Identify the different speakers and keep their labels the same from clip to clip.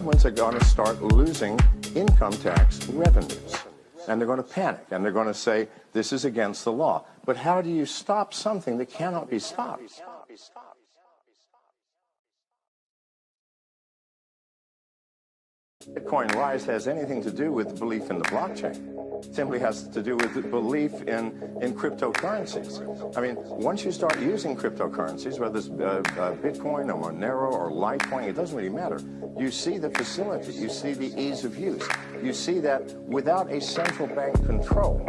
Speaker 1: governments are going to start losing income tax revenues. And they're going to panic, and they're going to say, this is against the law. But how do you stop something that cannot be stopped? Bitcoin rise has anything to do with belief in the blockchain. It simply has to do with belief in cryptocurrencies. I mean, once you start using cryptocurrencies, whether it's Bitcoin or Monero or Litecoin, it doesn't really matter. You see the facility, you see the ease of use. You see that without a central bank control,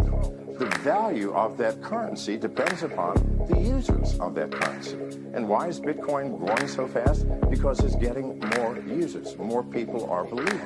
Speaker 1: the value of that currency depends upon the users of that currency. And why is Bitcoin growing so fast? Because it's getting more users. More people are believing.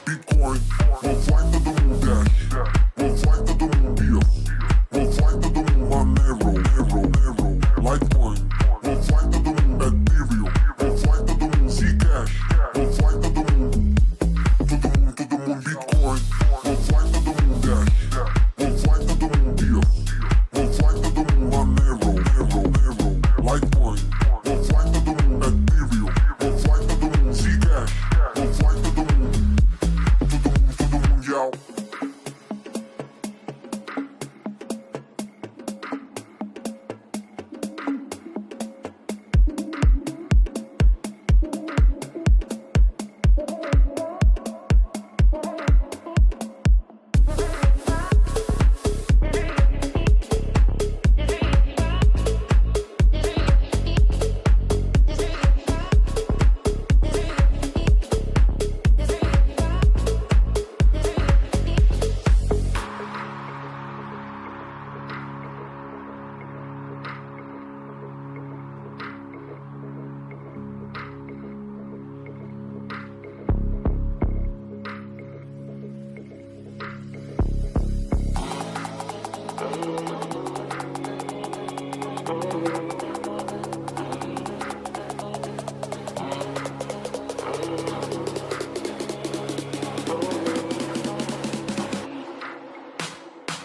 Speaker 2: Bitcoin, we'll fly to the moon dash, we'll fly to the moon beer, we'll fly to the moon Monero, Litecoin, we'll fly to the moon Ethereum, we'll fly to the moon Zcash, we'll fly to the moon, Bitcoin, we'll fly to the moon dash, we'll fly to the moon beer, we'll fly to the moon Monero, Litecoin, we'll fly to the moon Ethereum, we'll fly to the moon Zcash, we'll fly to the moon. Yo.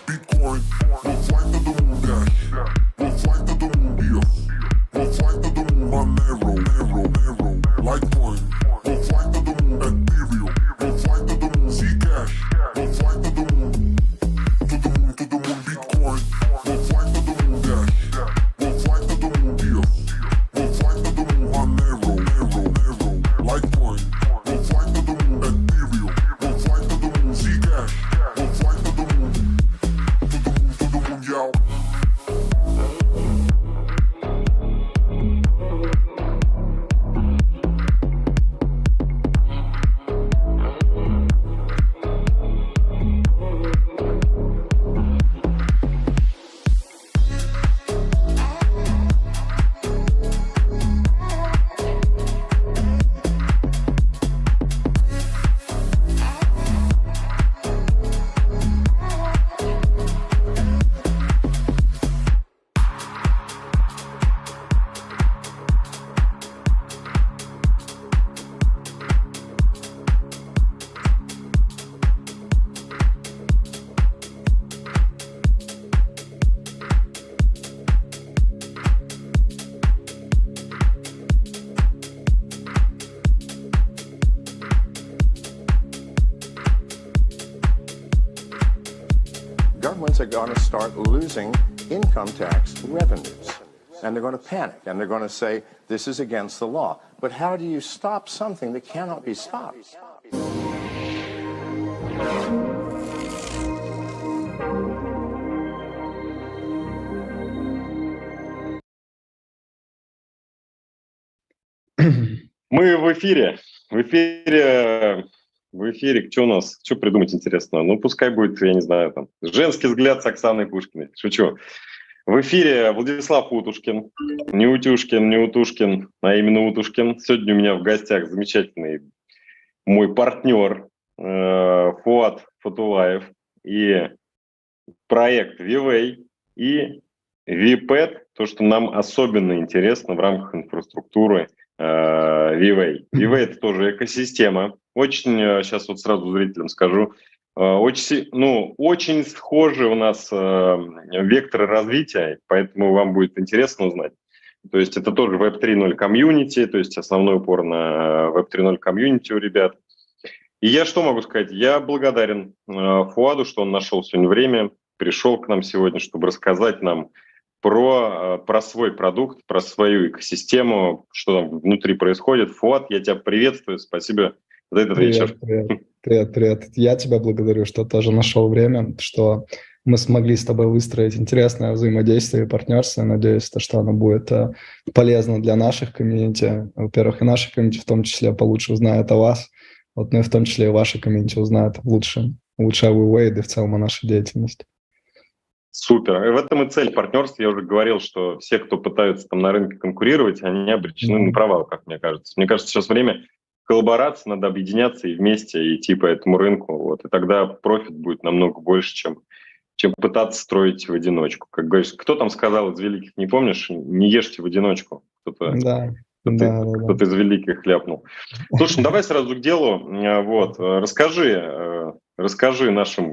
Speaker 2: Bitcoin, we'll fly to the moon dash, we'll fly to the moon beer, we'll fly to the moon Monero, Litecoin, we'll fly to the moon Ethereum, we'll fly to the moon Zcash, we'll fly to the moon, Bitcoin, we'll fly to the moon dash, we'll fly to the moon beer, we'll fly to the moon Monero, Litecoin, we'll fly to the moon Ethereum, we'll fly to the moon Zcash, we'll fly to the moon. Yo.
Speaker 1: Governments are going to start losing income tax revenues. And they're going to panic, and they're going to say, this is against the law. But how do you stop something that cannot be stopped?
Speaker 3: Мы в эфире. В эфире. Что у нас? Что придумать интересного? Ну, пускай будет, я не знаю, там, «Женский взгляд» с Оксаной Пушкиной. Шучу. В эфире Владислав Утушкин. Не Утюшкин, не Утушкин, а именно Утушкин. Сегодня у меня в гостях замечательный мой партнер Фуат Фатулаев и проект VWay и VPET, то, что нам особенно интересно в рамках инфраструктуры VWay. VWay – это тоже экосистема. Очень, сейчас вот сразу зрителям скажу, очень схожи у нас векторы развития, поэтому вам будет интересно узнать. То есть это тоже Web 3.0 комьюнити, то есть основной упор на Web 3.0 комьюнити у ребят. И я что могу сказать? Я благодарен Фуаду, что он нашел сегодня время, пришел к нам сегодня, чтобы рассказать нам про свой продукт, про свою экосистему, что там внутри происходит. Фуад, я тебя приветствую, спасибо за этот вечер.
Speaker 4: Привет. Я тебя благодарю, что тоже нашел время, что мы смогли с тобой выстроить интересное взаимодействие и партнерство. Я надеюсь, что оно будет полезно для наших комьюнити. Во-первых, и наши комьюнити в том числе получше узнают о вас, ну и в том числе и ваши комьюнити узнают лучше о VWay, да и в целом о нашей деятельности.
Speaker 3: Супер. И в этом и цель партнерства. Я уже говорил, что все, кто пытаются там на рынке конкурировать, они обречены на провал, как мне кажется. Мне кажется, сейчас время коллаборации, надо объединяться и вместе идти по этому рынку. Вот. И тогда профит будет намного больше, чем пытаться строить в одиночку. Как говоришь, кто там сказал из великих, не помнишь? Не ешьте в одиночку. Кто-то из великих ляпнул. Слушай, давай сразу к делу. Вот. Расскажи нашим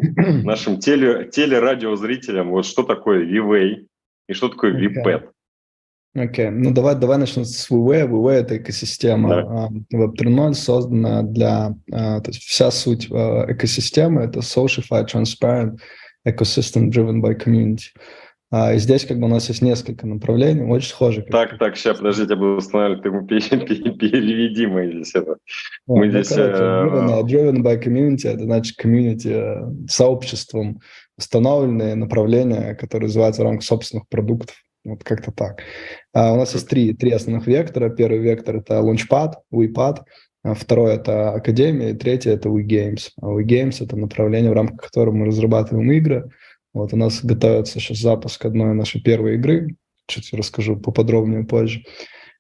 Speaker 3: телерадиозрителям, вот что такое VWay и что такое VPET.
Speaker 4: Окей. Ну давай начнем с VWay. VWay – это экосистема Web 3.0, созданная для… То есть вся суть экосистемы – это Socified, Transparent, Ecosystem Driven by Community. И здесь как бы у нас есть несколько направлений, очень схожих.
Speaker 3: Так, сейчас, подожди, я буду устанавливать, ты ему переведи мы здесь это. Мы здесь…
Speaker 4: Driven by Community – это значит комьюнити сообществом установленные направления, которые развиваются в рамках собственных продуктов. Вот как-то так. У нас есть три основных вектора. Первый вектор – это Launchpad, WePad. Второй – это Академия. И третий – это WeGames. WeGames – это направление, в рамках которого мы разрабатываем игры. Вот у нас готовится сейчас запуск одной нашей первой игры. Чуть расскажу поподробнее позже.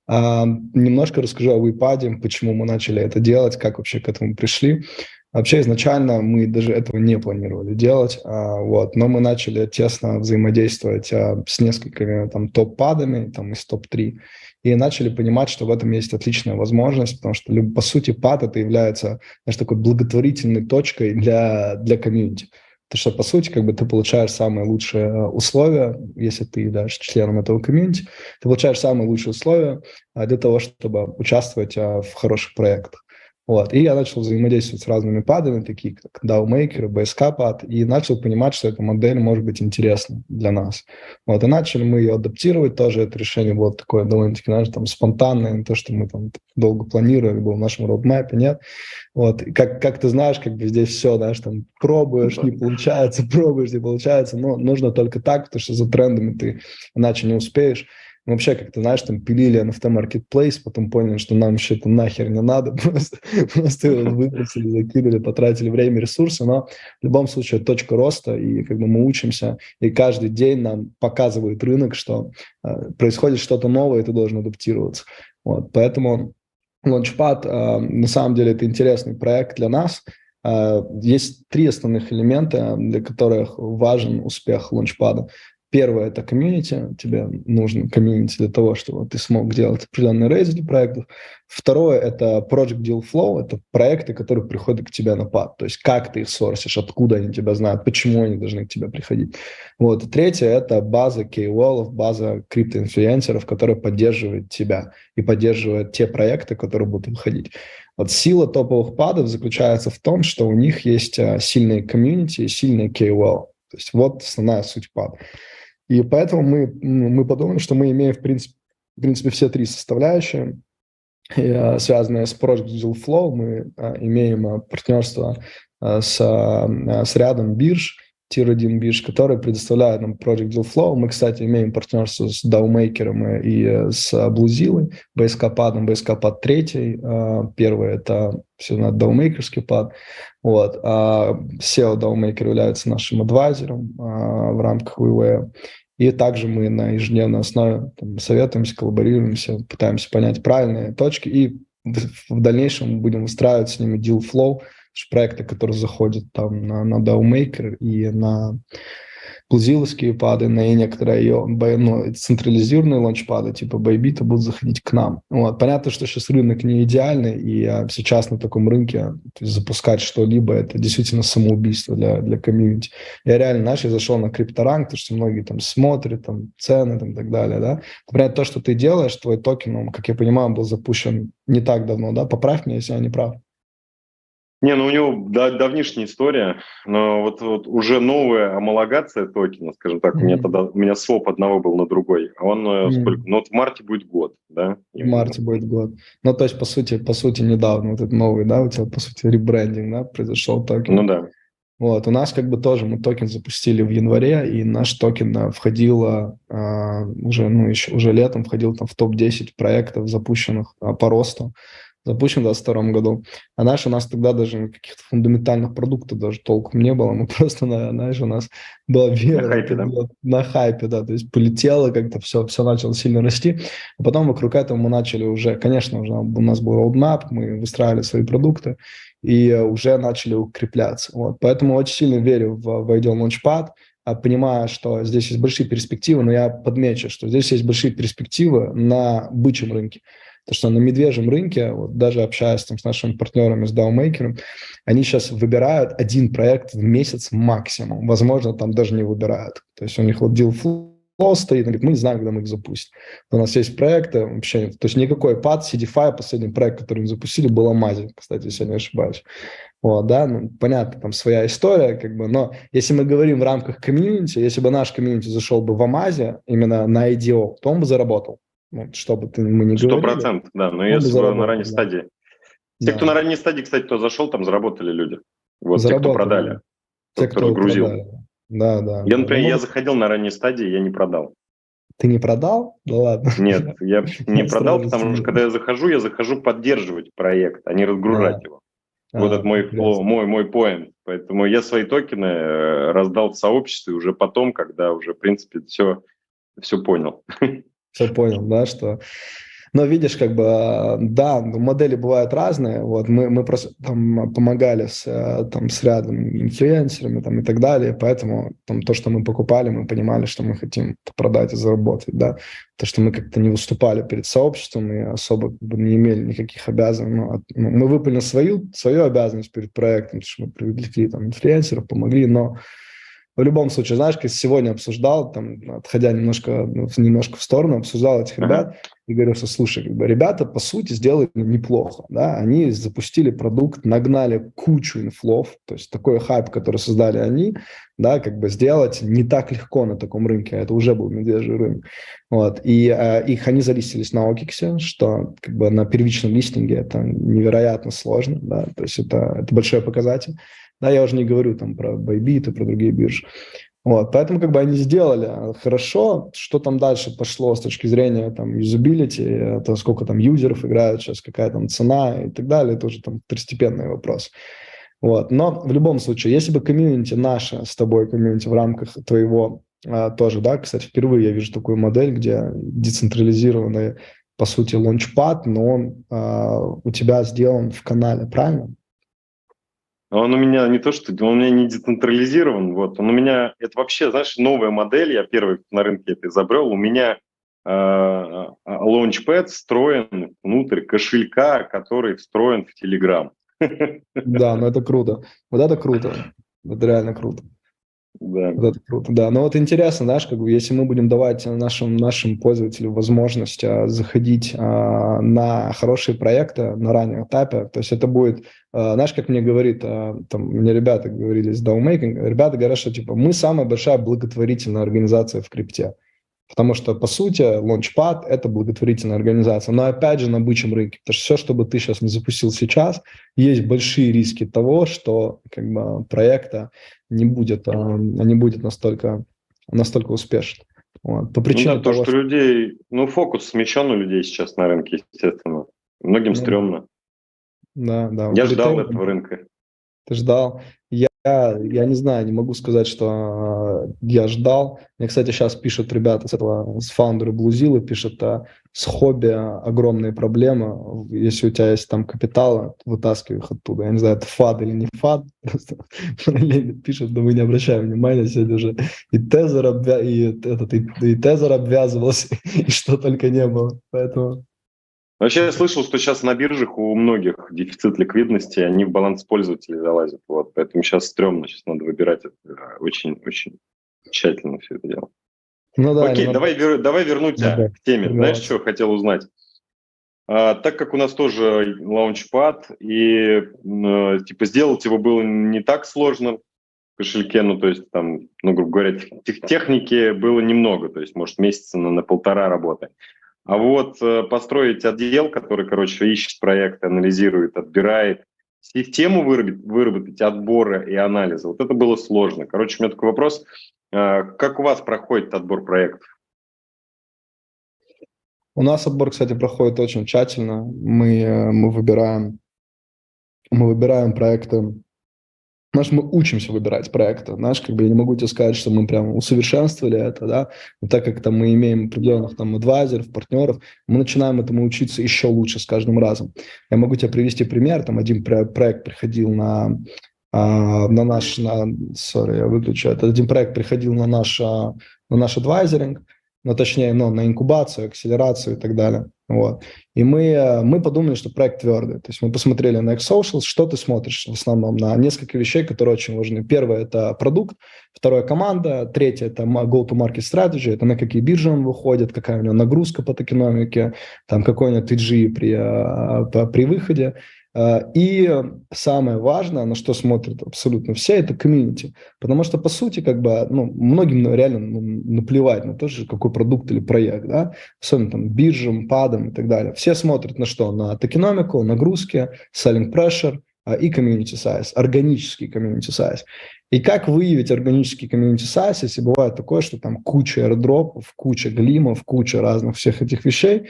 Speaker 4: Немножко расскажу о WePad, почему мы начали это делать, как вообще к этому пришли. Вообще изначально мы даже этого не планировали делать, но мы начали тесно взаимодействовать с несколькими топ-падами из топ-3 и начали понимать, что в этом есть отличная возможность, потому что, по сути, пад это является такой благотворительной точкой для комьюнити. Потому что, по сути, ты получаешь самые лучшие условия, если ты являешься членом этого комьюнити, ты получаешь самые лучшие условия для того, чтобы участвовать в хороших проектах. Вот. И я начал взаимодействовать с разными падами, такие как DAO-Maker, BSK-пад, и начал понимать, что эта модель может быть интересна для нас. Вот. И начали мы ее адаптировать, тоже это решение было такое довольно-таки, спонтанное, не то, что мы долго планировали, было в нашем роудмэпе, нет. Вот. И как ты знаешь, здесь все, пробуешь, не получается, но нужно только так, потому что за трендами ты иначе не успеешь. Мы вообще, пилили NFT Marketplace, потом поняли, что нам еще это нахер не надо, просто его выбросили, закинули, потратили время, ресурсы, но в любом случае это точка роста, и мы учимся, и каждый день нам показывает рынок, что происходит что-то новое, и ты должен адаптироваться. Вот, поэтому Launchpad, на самом деле, это интересный проект для нас. Есть три основных элемента, для которых важен успех Launchpad. Первое – это комьюнити. Тебе нужен комьюнити для того, чтобы ты смог делать определенные рейзы для проектов. Второе – это Project Deal Flow. Это проекты, которые приходят к тебе на пад. То есть как ты их сорсишь, откуда они тебя знают, почему они должны к тебе приходить. Вот. И третье – это база KOL, база криптоинфлюенсеров, которая поддерживает тебя и поддерживает те проекты, которые будут выходить. Вот сила топовых падов заключается в том, что у них есть сильные комьюнити и сильные KOL. То есть вот основная суть пад. И поэтому мы подумали, что мы имеем, в принципе, все три составляющие, связанные с Project Deal Flow. Мы имеем партнерство с рядом бирж, Tier 1 бирж, которые предоставляют нам Project Deal Flow. Мы, кстати, имеем партнерство с DAOmaker и с Bluzilla, BSK-падом, BSK-пад 3. Первый – это все на DAOmakerский пад. Вот. SEO DAOmaker является нашим адвайзером в рамках VWA. И также мы на ежедневной основе советуемся, коллаборируемся, пытаемся понять правильные точки. И в дальнейшем будем выстраивать с ними deal flow, проекты, которые заходят там на DAOmaker и на Bluzilla-ские пады, на некоторые централизированные лаунчпады типа Bybit будут заходить к нам. Вот. Понятно, что сейчас рынок не идеальный, и сейчас на таком рынке то есть запускать что-либо – это действительно самоубийство для комьюнити. Я реально, я зашел на CryptoRank, потому что многие там смотрят, там, цены там, и так далее. Да? Например, то, что ты делаешь, твой токен, он, как я понимаю, был запущен не так давно. Да? Поправь меня, если я не прав.
Speaker 3: Не, у него давнишняя история, но вот уже новая homологация токена, скажем так, у меня своп одного был на другой, а он сколько? Ну, вот в марте будет год, да?
Speaker 4: В марте будет год. Ну, то есть, по сути, недавно вот этот новый, да, у тебя, по сути, ребрендинг, да, произошел токен.
Speaker 3: Ну, да.
Speaker 4: Вот, у нас тоже мы токен запустили в январе, и наш токен входил уже летом, входил там в топ-10 проектов, запущенных по росту. Запущен в 2022 году. У нас тогда даже каких-то фундаментальных продуктов даже толком не было. Мы просто, у нас была вера.
Speaker 3: На хайпе, да?
Speaker 4: На хайпе, да. То есть полетело как-то, все начало сильно расти. А потом вокруг этого мы начали уже, конечно, у нас был roadmap, мы выстраивали свои продукты и уже начали укрепляться. Вот. Поэтому очень сильно верю в Ideal Launchpad, понимая, что здесь есть большие перспективы, но я подмечу, что здесь есть большие перспективы на бычьем рынке. Потому что на медвежьем рынке, вот даже общаясь там с нашими партнерами, с DAOmaker, они сейчас выбирают один проект в месяц максимум. Возможно, там даже не выбирают. То есть у них вот deal flow стоит, он говорит, мы не знаем, когда мы их запустим. У нас есть проекты вообще, то есть никакой пад, CDFI, последний проект, который мы запустили, был Амази, кстати, если я не ошибаюсь. Вот, да, понятно, там своя история, но если мы говорим в рамках комьюнити, если бы наш комьюнити зашел бы в Амази, именно на IDO, то он бы заработал. Чтобы мы не говорили.
Speaker 3: 100%, да, но если на ранней стадии. Те, кто на ранней стадии, кстати, кто зашел, там заработали люди. Вот те, кто продали.
Speaker 4: Те, кто грузил. Да.
Speaker 3: Я, например, я заходил на ранней стадии, я не продал.
Speaker 4: Ты не продал? Да ладно.
Speaker 3: Нет, я не продал, потому что когда я захожу поддерживать проект, а не разгружать его. Вот это мой поинт. Поэтому я свои токены раздал в сообществе уже потом, когда уже, в принципе, все понял.
Speaker 4: Все понял, да, что... Но видишь, да, модели бывают разные. Вот мы просто там помогали с рядом инфлюенсерами там, и так далее, поэтому то, что мы покупали, мы понимали, что мы хотим продать и заработать, да. То, что мы как-то не выступали перед сообществом и особо не имели никаких обязанностей. Мы выполнили свою обязанность перед проектом, потому что мы привлекли там инфлюенсеров, помогли, но в любом случае, знаешь, как сегодня обсуждал, отходя немножко в сторону, обсуждал этих ребят и говорю, что, слушай, ребята, по сути, сделали неплохо, да, они запустили продукт, нагнали кучу инфлов, то есть такой хайп, который создали они, да, сделать не так легко на таком рынке, это уже был медвежий рынок, вот, и они залистились на OKX, что на первичном листинге это невероятно сложно, да, то есть это большой показатель. Да, я уже не говорю про Bybit и про другие биржи. Вот, поэтому они сделали хорошо. Что там дальше пошло с точки зрения юзабилити, это сколько там юзеров играют сейчас, какая там цена и так далее, это уже второстепенный вопрос. Вот. Но в любом случае, если бы комьюнити, наше с тобой комьюнити в рамках твоего тоже, да, кстати, впервые я вижу такую модель, где децентрализированный, по сути, лаунчпад, но он у тебя сделан в канале, правильно?
Speaker 3: Он у меня не то, что он у меня не децентрализирован, вот, он у меня, это вообще, знаешь, новая модель, я первый на рынке это изобрел, у меня Launchpad встроен внутрь кошелька, который встроен в Telegram.
Speaker 4: Да, но это круто, вот это круто, это реально круто.
Speaker 3: Да.
Speaker 4: Вот это круто, да. Но вот интересно, знаешь, если мы будем давать нашим пользователям возможность заходить на хорошие проекты на раннем этапе, то есть это будет, знаешь, как мне мне ребята говорили с DAOmaking, ребята говорят, что мы самая большая благотворительная организация в крипте. Потому что, по сути, Launchpad – это благотворительная организация. Но, опять же, на бычьем рынке. Потому что все, что бы ты сейчас не запустил сейчас, есть большие риски того, что как бы, проекта не будет настолько успешным. Вот. По причине
Speaker 3: то,
Speaker 4: того,
Speaker 3: что людей... фокус смещен у людей сейчас на рынке, естественно. Многим стрёмно.
Speaker 4: Да.
Speaker 3: Я ждал этого рынка.
Speaker 4: Ты ждал? Я не знаю, не могу сказать, что я ждал. Мне, кстати, сейчас пишут ребята с фаундера Bluzilla, пишут, с хобби огромные проблемы. Если у тебя есть там капитала, вытаскивай их оттуда. Я не знаю, это фад или не фад. Просто пишут, но мы не обращаем внимания. Сегодня уже и Тезер обвязывался, и что только не было. Поэтому...
Speaker 3: Вообще я слышал, что сейчас на биржах у многих дефицит ликвидности, они в баланс пользователей залазят. Вот, поэтому сейчас стрёмно, сейчас надо выбирать очень тщательно все это дело. Окей, давай вернуться к теме. Знаешь, что хотел узнать? Так как у нас тоже Launchpad, и сделать его было не так сложно в кошельке, то есть там, грубо говоря, техники было немного, то есть, может, месяца на полтора работы. А вот построить отдел, который, ищет проекты, анализирует, отбирает, систему выработать отбора и анализа, вот это было сложно. У меня такой вопрос. Как у вас проходит отбор проектов?
Speaker 4: У нас отбор, кстати, проходит очень тщательно. Мы выбираем проекты. Мы учимся выбирать проекты. Я не могу тебе сказать, что мы прям усовершенствовали это, да. Но так как мы имеем определенных адвайзеров, партнеров, мы начинаем этому учиться еще лучше с каждым разом. Я могу тебе привести пример. Один проект приходил на наш адвайзеринг, точнее, на инкубацию, акселерацию и так далее. Вот. И мы подумали, что проект твердый. То есть мы посмотрели на X-Socials, что ты смотришь в основном на несколько вещей, которые очень важны. Первое – это продукт, второе – команда, третье – это go-to-market strategy, это на какие биржи он выходит, какая у него нагрузка по токеномике, какой у него TG при выходе. И самое важное, на что смотрят абсолютно все, это комьюнити. Потому что, по сути, многим реально наплевать на то, какой продукт или проект, да? Особенно биржам, падам и так далее. Все смотрят на что? На токеномику, нагрузки, selling pressure и community size, органический community size. И как выявить органический community size, если бывает такое, что куча airdropов, куча глимов, куча разных всех этих вещей,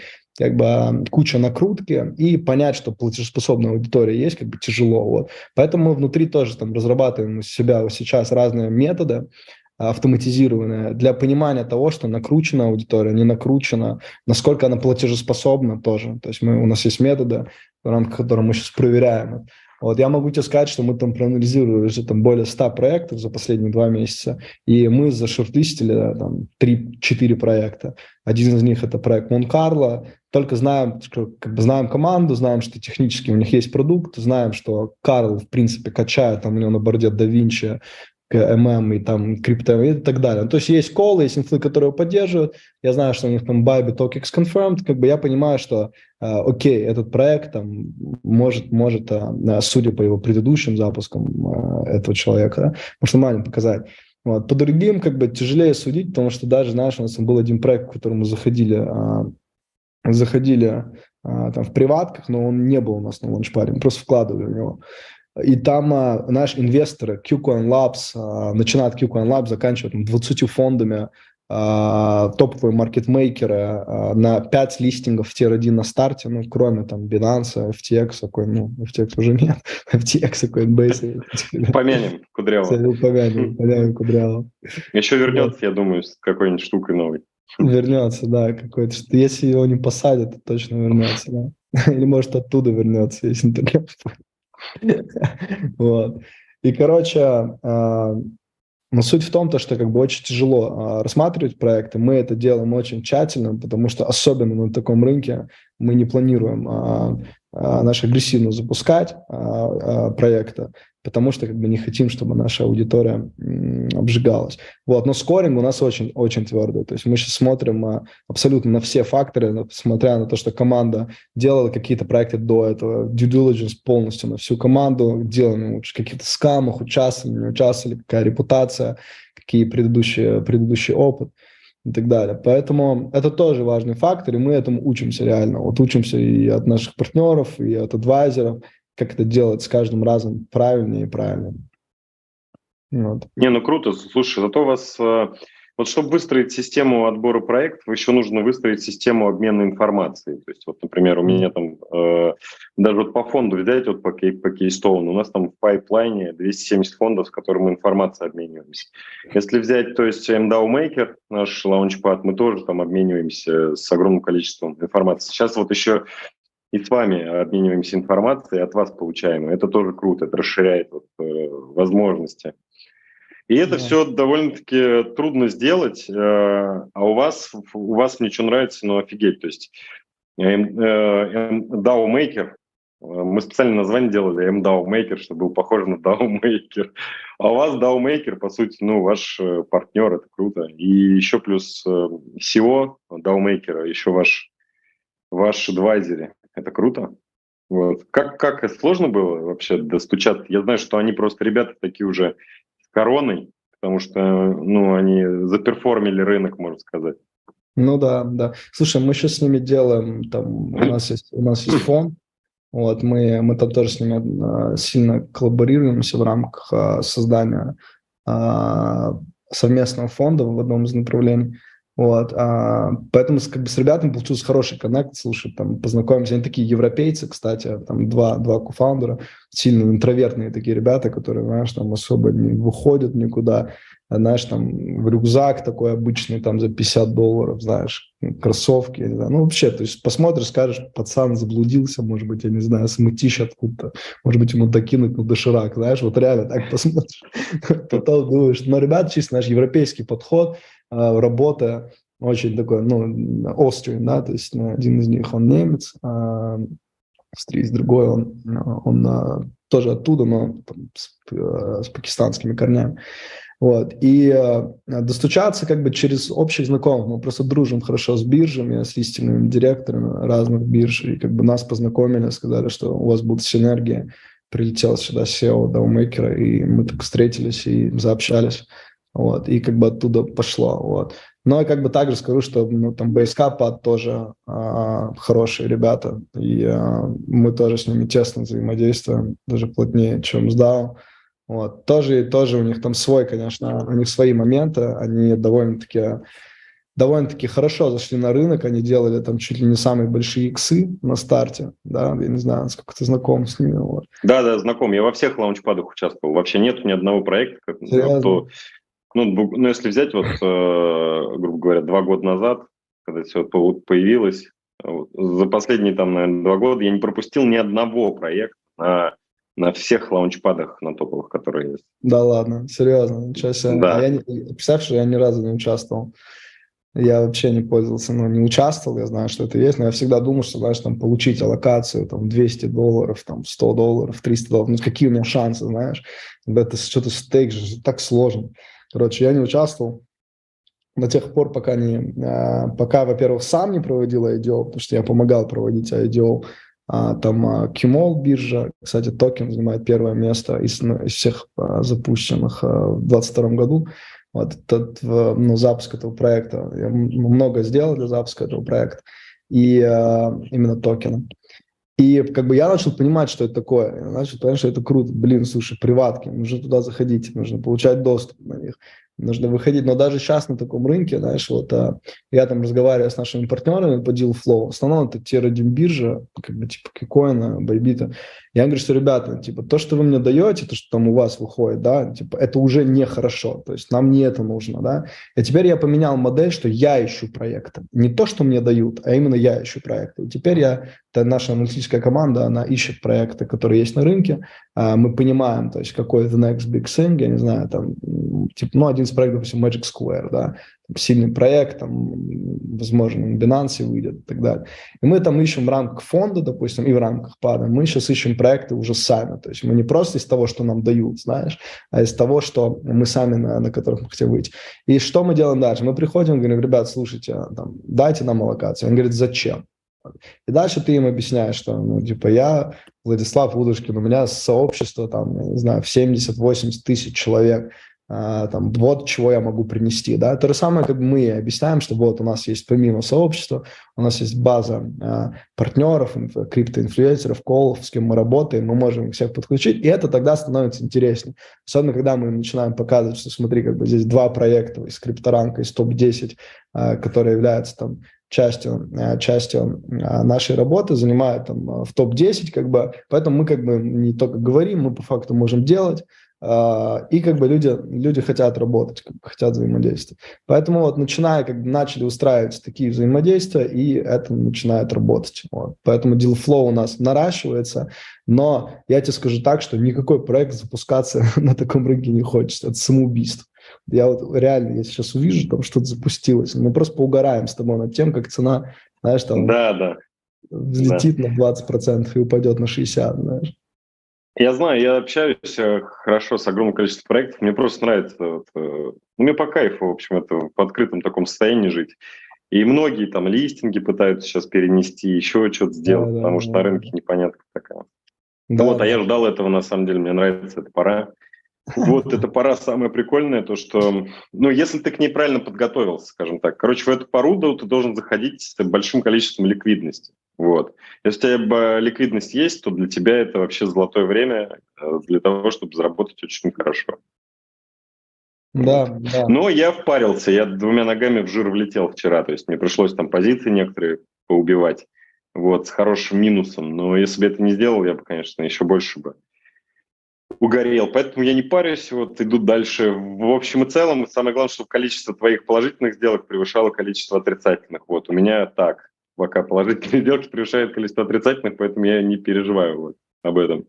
Speaker 4: куча накрутки, и понять, что платежеспособная аудитория есть, тяжело. Вот. Поэтому мы внутри тоже разрабатываем у себя сейчас разные методы автоматизированные для понимания того, что накручена аудитория, не накручена, насколько она платежеспособна тоже. То есть у нас есть методы, в рамках которых мы сейчас проверяем. Вот я могу тебе сказать, что мы проанализировали уже более 100 проектов за последние 2 месяца, и мы зашортлистили 3-4 проекта. Один из них – это проект Монте-Карло. Только знаем команду, знаем, что технически у них есть продукт, знаем, что Карл, в принципе, качает, у него на борде DaVinci, ММ и крипто и так далее. То есть есть колы, есть инфлы, которые его поддерживают. Я знаю, что у них Bybit OKX confirmed. Я понимаю, что окей, этот проект может, судя по его предыдущим запускам этого человека, может нормально показать. Вот. По другим тяжелее судить, потому что даже, знаешь, у нас был один проект, в который мы заходили в приватках, но он не был у нас на лаунчпаде, мы просто вкладывали в него. И там наши инвесторы, KuCoin Labs, начиная от KuCoin Labs, заканчивая 20 фондами, топовые маркетмейкеры на 5 листингов в Tier 1 на старте, кроме Binance, FTX, FTX уже нет, FTX, Coinbase.
Speaker 3: Помянем Кудрявого.
Speaker 4: Помянем Кудрявого.
Speaker 3: Еще вернется, я думаю, с какой-нибудь штукой новой.
Speaker 4: Вернется, да, какой-то. Если его не посадят, то точно вернется, да. Или, может, оттуда вернется, если интернет. Вот. И, но суть в том, что очень тяжело рассматривать проекты. Мы это делаем очень тщательно, потому что особенно на таком рынке мы не планируем агрессивно запускать проекты, потому что не хотим, чтобы наша аудитория обжигалась. Вот. Но скоринг у нас очень, очень твердый. То есть мы сейчас смотрим абсолютно на все факторы, несмотря на то, что команда делала какие-то проекты до этого, due diligence полностью на всю команду, делаем в каких-то скамах, участвовали, не участвовали, какая репутация, какие предыдущий опыт. и так далее. Поэтому это тоже важный фактор, и мы этому учимся реально. Вот учимся и от наших партнеров, и от адвайзеров, как это делать с каждым разом правильнее и правильнее. Вот.
Speaker 3: Не, ну круто. Слушай, зато у вас, вот чтобы выстроить систему отбора проектов, еще нужно выстроить систему обмена информацией. То есть, вот, например, у меня там, даже вот по фонду взять, вот по Keystone, у нас там в пайплайне 270 фондов, с которыми мы информацией обмениваемся. Если взять, то есть, MDAO Maker, наш лаунчпад, мы тоже там обмениваемся с огромным количеством информации. Сейчас вот еще и с вами обмениваемся информацией, от вас получаем. Это тоже круто, это расширяет вот, возможности. И это все довольно-таки трудно сделать, а у вас мне что нравится, ну офигеть, то есть DAO Maker, мы специально название делали MDAO Maker, чтобы был похож на DAO Maker, а у вас DAO Maker, по сути, ну ваш партнер, это круто, и еще плюс SEO DAO Maker, еще ваш адвайзери, это круто. Вот. Как сложно было вообще достучаться? Я знаю, что они просто ребята такие уже короной, потому что, ну, они заперформили рынок, можно сказать.
Speaker 4: Ну да, да. Слушай, мы сейчас с ними делаем, там, у нас есть фонд, вот, мы там тоже с ними сильно коллаборируемся в рамках создания совместного фонда в одном из направлений. Вот, поэтому как бы с ребятами получился хороший коннект, слушай, там познакомимся, они такие европейцы, кстати, там два кофаундера, сильно интровертные такие ребята, которые, знаешь, там особо не выходят никуда, знаешь, там в рюкзак такой обычный, там за $50, знаешь, кроссовки, не знаю, ну вообще, то есть посмотришь, скажешь, пацан заблудился, может быть, я не знаю, смытищ откуда-то, может быть, ему докинуть на доширак, знаешь, вот реально так посмотришь, потом думаешь, но ребята чисто наш европейский подход, работа очень такой, ну, Austrian, да, то есть один из них, он немец, есть другой, он тоже оттуда, но там, с пакистанскими корнями. Вот. И достучаться как бы через общих знакомых. Мы просто дружим хорошо с биржами, с истинными директорами разных бирж, и как бы нас познакомили, сказали, что у вас будет синергия. Прилетел сюда SEO DAO Maker, и мы так встретились и заобщались. Вот, и как бы оттуда пошло. Вот. Но я как бы также скажу, что ну, там BSK тоже хорошие ребята, и мы тоже с ними тесно взаимодействуем, даже плотнее, чем с DAO. Вот. Тоже у них там свой, конечно, у них свои моменты, они довольно-таки хорошо зашли на рынок, они делали там чуть ли не самые большие иксы на старте, да, я не знаю, насколько ты знаком с ними. Вот.
Speaker 3: Да, знаком, я во всех лаунчпадах участвовал, вообще нет ни одного проекта, ну, если взять, вот, грубо говоря, 2 года назад, когда все появилось, за последние, там, наверное, 2 года я не пропустил ни одного проекта на всех лаунчпадах, на топовых, которые есть.
Speaker 4: Да ладно, серьезно, ничего себе.
Speaker 3: Да.
Speaker 4: Представь, что я ни разу не участвовал. Я вообще не пользовался, не участвовал, я знаю, что это есть, но я всегда думал, что, знаешь, там, получить аллокацию, там, $200, там, $100, $300, ну, какие у меня шансы, знаешь, это что-то стейк же, так сложно. Короче, я не участвовал до тех пор, пока, во-первых, сам не проводил IDO, потому что я помогал проводить IDO. Там QMOL биржа, кстати, токен занимает первое место из всех запущенных в 2022 году. Вот запуск этого проекта. Я много сделал для запуска этого проекта. И именно токена. И как бы я начал понимать, что это такое. Я начал понимать, что это круто. Блин, слушай, приватки, нужно туда заходить, нужно получать доступ на них, нужно выходить. Но даже сейчас на таком рынке, знаешь, вот я там разговариваю с нашими партнерами по DealFlow. В основном это те биржа, как бы типа Kikoin, Bybit. Я говорю, что, ребята, типа, то, что вы мне даете, то, что там у вас выходит, да, типа, это уже нехорошо. То есть нам не это нужно, да. И теперь я поменял модель, что я ищу проекты. Не то, что мне дают, а именно я ищу проекты. И теперь наша аналитическая команда, она ищет проекты, которые есть на рынке. Мы понимаем, то есть, какой the next big thing, я не знаю, там, типа, один из проектов, допустим, Magic Square, да, сильный проект, там, возможно, на Binance выйдет и так далее. И мы там ищем в рамках фонда, допустим, и в рамках пада, мы сейчас ищем проекты уже сами. То есть мы не просто из того, что нам дают, знаешь, а из того, что мы сами, на которых мы хотим выйти. И что мы делаем дальше? Мы приходим, говорим, ребят, слушайте, там, дайте нам аллокацию. Он говорит, зачем? И дальше ты им объясняешь, что, ну, типа, я Владислав Удушкин, у меня сообщество, там, я не знаю, в 70-80 тысяч человек, там, вот чего я могу принести, да, то же самое, как бы мы объясняем, что вот у нас есть помимо сообщества, у нас есть база партнеров, криптоинфлюенсеров, колов, с кем мы работаем, мы можем их всех подключить, и это тогда становится интереснее, особенно когда мы начинаем показывать, что смотри, как бы здесь 2 проекта из крипторанка, из топ-10, которые являются там частью нашей работы, занимают там в топ-10, как бы, поэтому мы как бы не только говорим, мы по факту можем делать, и как бы люди хотят работать, как бы хотят взаимодействовать. Поэтому вот начали устраивать такие взаимодействия, и это начинает работать. Вот. Поэтому deal flow у нас наращивается, но я тебе скажу так, что никакой проект запускаться на таком рынке не хочется. Это самоубийство. Я вот реально, я сейчас увижу, там что-то запустилось, мы просто поугараем с тобой над тем, как цена, знаешь, там взлетит на 20% и упадет на 60%, знаешь.
Speaker 3: Я знаю, я общаюсь хорошо с огромным количеством проектов, мне просто нравится, мне по кайфу, в общем, это в открытом таком состоянии жить. И многие там листинги пытаются сейчас перенести, еще что-то сделать, потому что на рынке непонятка такая. А я ждал этого, на самом деле, мне нравится эта пора. Вот эта пора самая прикольная, то что, если ты к ней правильно подготовился, скажем так. Короче, в эту пору ты должен заходить с большим количеством ликвидности. Вот. Если у тебя ликвидность есть, то для тебя это вообще золотое время для того, чтобы заработать очень хорошо.
Speaker 4: Да.
Speaker 3: Но я впарился, я 2 ногами в жир влетел вчера, то есть мне пришлось там позиции некоторые поубивать, вот, с хорошим минусом. Но если бы это не сделал, я бы, конечно, еще больше бы угорел. Поэтому я не парюсь, вот иду дальше. В общем и целом, самое главное, чтобы количество твоих положительных сделок превышало количество отрицательных. Вот у меня так. Пока положительные сделки превышают количество отрицательных, поэтому я не переживаю вот об этом.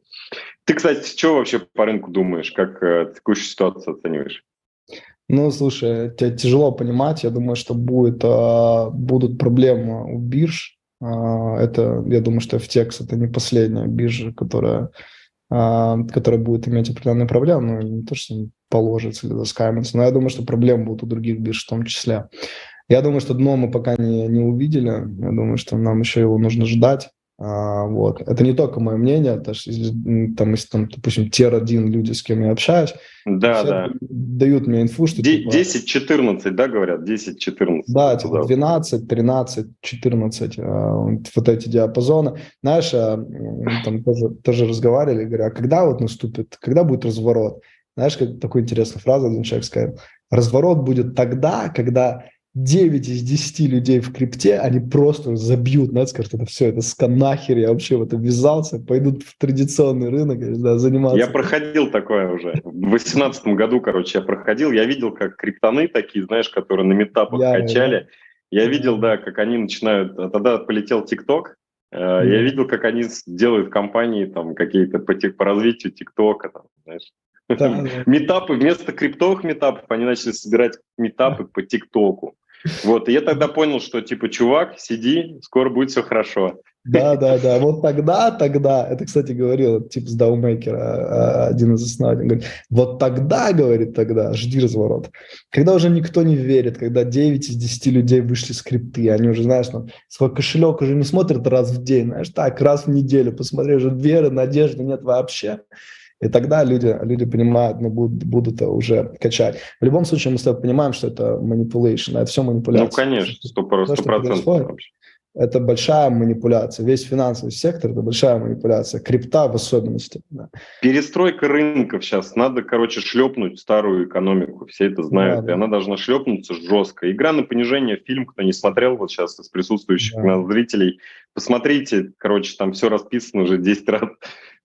Speaker 3: Ты, кстати, что вообще по рынку думаешь? Как текущую ситуацию оцениваешь?
Speaker 4: Слушай, тебе тяжело понимать. Я думаю, что будут проблемы у бирж. Я думаю, что FTX это не последняя биржа, которая будет иметь определенные проблемы. Не то, что положится или заскамится, но я думаю, что проблемы будут у других бирж в том числе. Я думаю, что дно мы пока не увидели. Я думаю, что нам еще его нужно ждать. Вот. Это не только мое мнение, если допустим, тир-1 люди, с кем я общаюсь, дают мне инфу, что...
Speaker 3: 10-14, да, говорят? 10-14.
Speaker 4: Да, 12, 13, 14, вот эти диапазоны. Знаешь, там тоже разговаривали, говоря, когда вот наступит, когда будет разворот? Знаешь, как такую интересную фразу один человек сказал. Разворот будет тогда, когда 9 из 10 людей в крипте, они просто забьют, скажут, это все, это сканахер, я вообще в это ввязался, пойдут в традиционный рынок, заниматься.
Speaker 3: Я проходил такое уже. В 2018 году, я проходил, я видел, как криптоны такие, знаешь, которые на метапах качали. Я видел, как они начинают, тогда полетел ТикТок, я видел, как они делают компании там какие-то по развитию ТикТока, знаешь. Метапы, вместо криптовых метапов они начали собирать метапы по ТикТоку. Вот, и я тогда понял, что, чувак, сиди, скоро будет все хорошо.
Speaker 4: Да, вот тогда, это, кстати, говорил с Даумейкера, один из основателей, говорит, вот тогда, жди разворот. Когда уже никто не верит, когда 9 из 10 людей вышли с крипты, они уже, знаешь, свой кошелек уже не смотрят раз в день, знаешь, так, раз в неделю, посмотри, уже веры, надежды нет вообще. И тогда люди понимают, будут уже качать. В любом случае, мы с тобой понимаем, что это manipulation, это все манипуляция.
Speaker 3: Конечно, 100%.
Speaker 4: Это большая манипуляция. Весь финансовый сектор – это большая манипуляция. Крипта в особенности. Да.
Speaker 3: Перестройка рынков сейчас. Надо, шлепнуть старую экономику. Все это знают. И она должна шлепнуться жестко. «Игра на понижение», фильм, кто не смотрел, вот сейчас из присутствующих у нас зрителей, посмотрите, там все расписано уже 10 раз.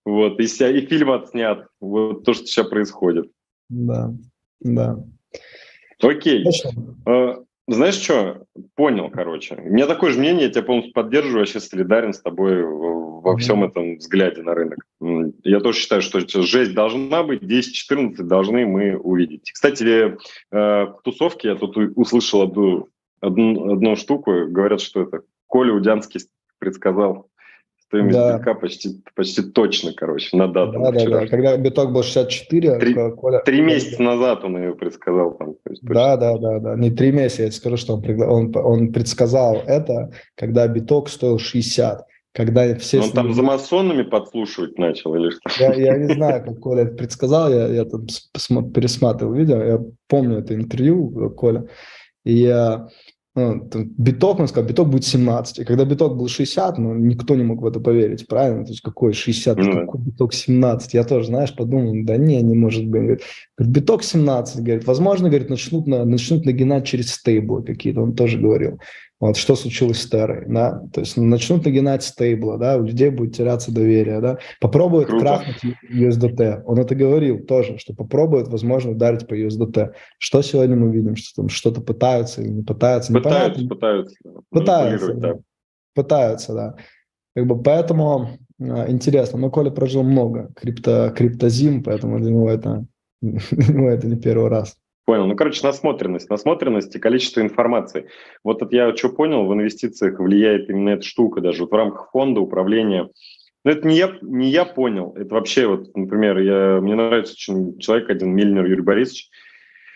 Speaker 3: Вот, и фильм отснят. Вот то, что сейчас происходит.
Speaker 4: Да.
Speaker 3: Окей. Знаешь что? Понял, У меня такое же мнение, я тебя полностью поддерживаю, я сейчас солидарен с тобой во всем этом взгляде на рынок. Я тоже считаю, что жесть должна быть, 10-14 должны мы увидеть. Кстати, в тусовке я тут услышал одну штуку, говорят, что это Коля Удянский предсказал стоимость битка почти точно, на дату.
Speaker 4: Да. Когда биток был 64,
Speaker 3: Коля... 3 месяца назад он ее предсказал.
Speaker 4: Да. Не 3 месяца, я тебе скажу, что он предсказал это, когда биток стоил 60. когда все...
Speaker 3: Он там за масонами подслушивать начал или что?
Speaker 4: Я не знаю, как Коля это предсказал, я там пересматривал видео, я помню это интервью Коля, и я... биток, он сказал, биток будет 17. И когда биток был 60, никто не мог в это поверить, правильно? То есть какой 60, какой биток 17? Я тоже, знаешь, подумал, да не может быть. Говорит, биток 17, говорит, возможно, говорит, начнут нагинать через стейблы какие-то, он тоже говорил. Вот, что случилось с Террой, да? То есть начнут нагинать стейблы, да, у людей будет теряться доверие, да? Попробуют крахнуть USDT. Он это говорил тоже, что попробуют, возможно, ударить по USDT. Что сегодня мы видим? Что там что-то пытаются или не пытаются? Пытаются, да. Как бы поэтому интересно. Но Коля прожил много криптозим, поэтому для него это не первый раз.
Speaker 3: Понял. Насмотренность и количество информации. Вот это я что понял, в инвестициях влияет именно эта штука, даже вот в рамках фонда управления. Но это не я понял, это вообще, вот, например, мне нравится очень человек один, Мильнер Юрий Борисович.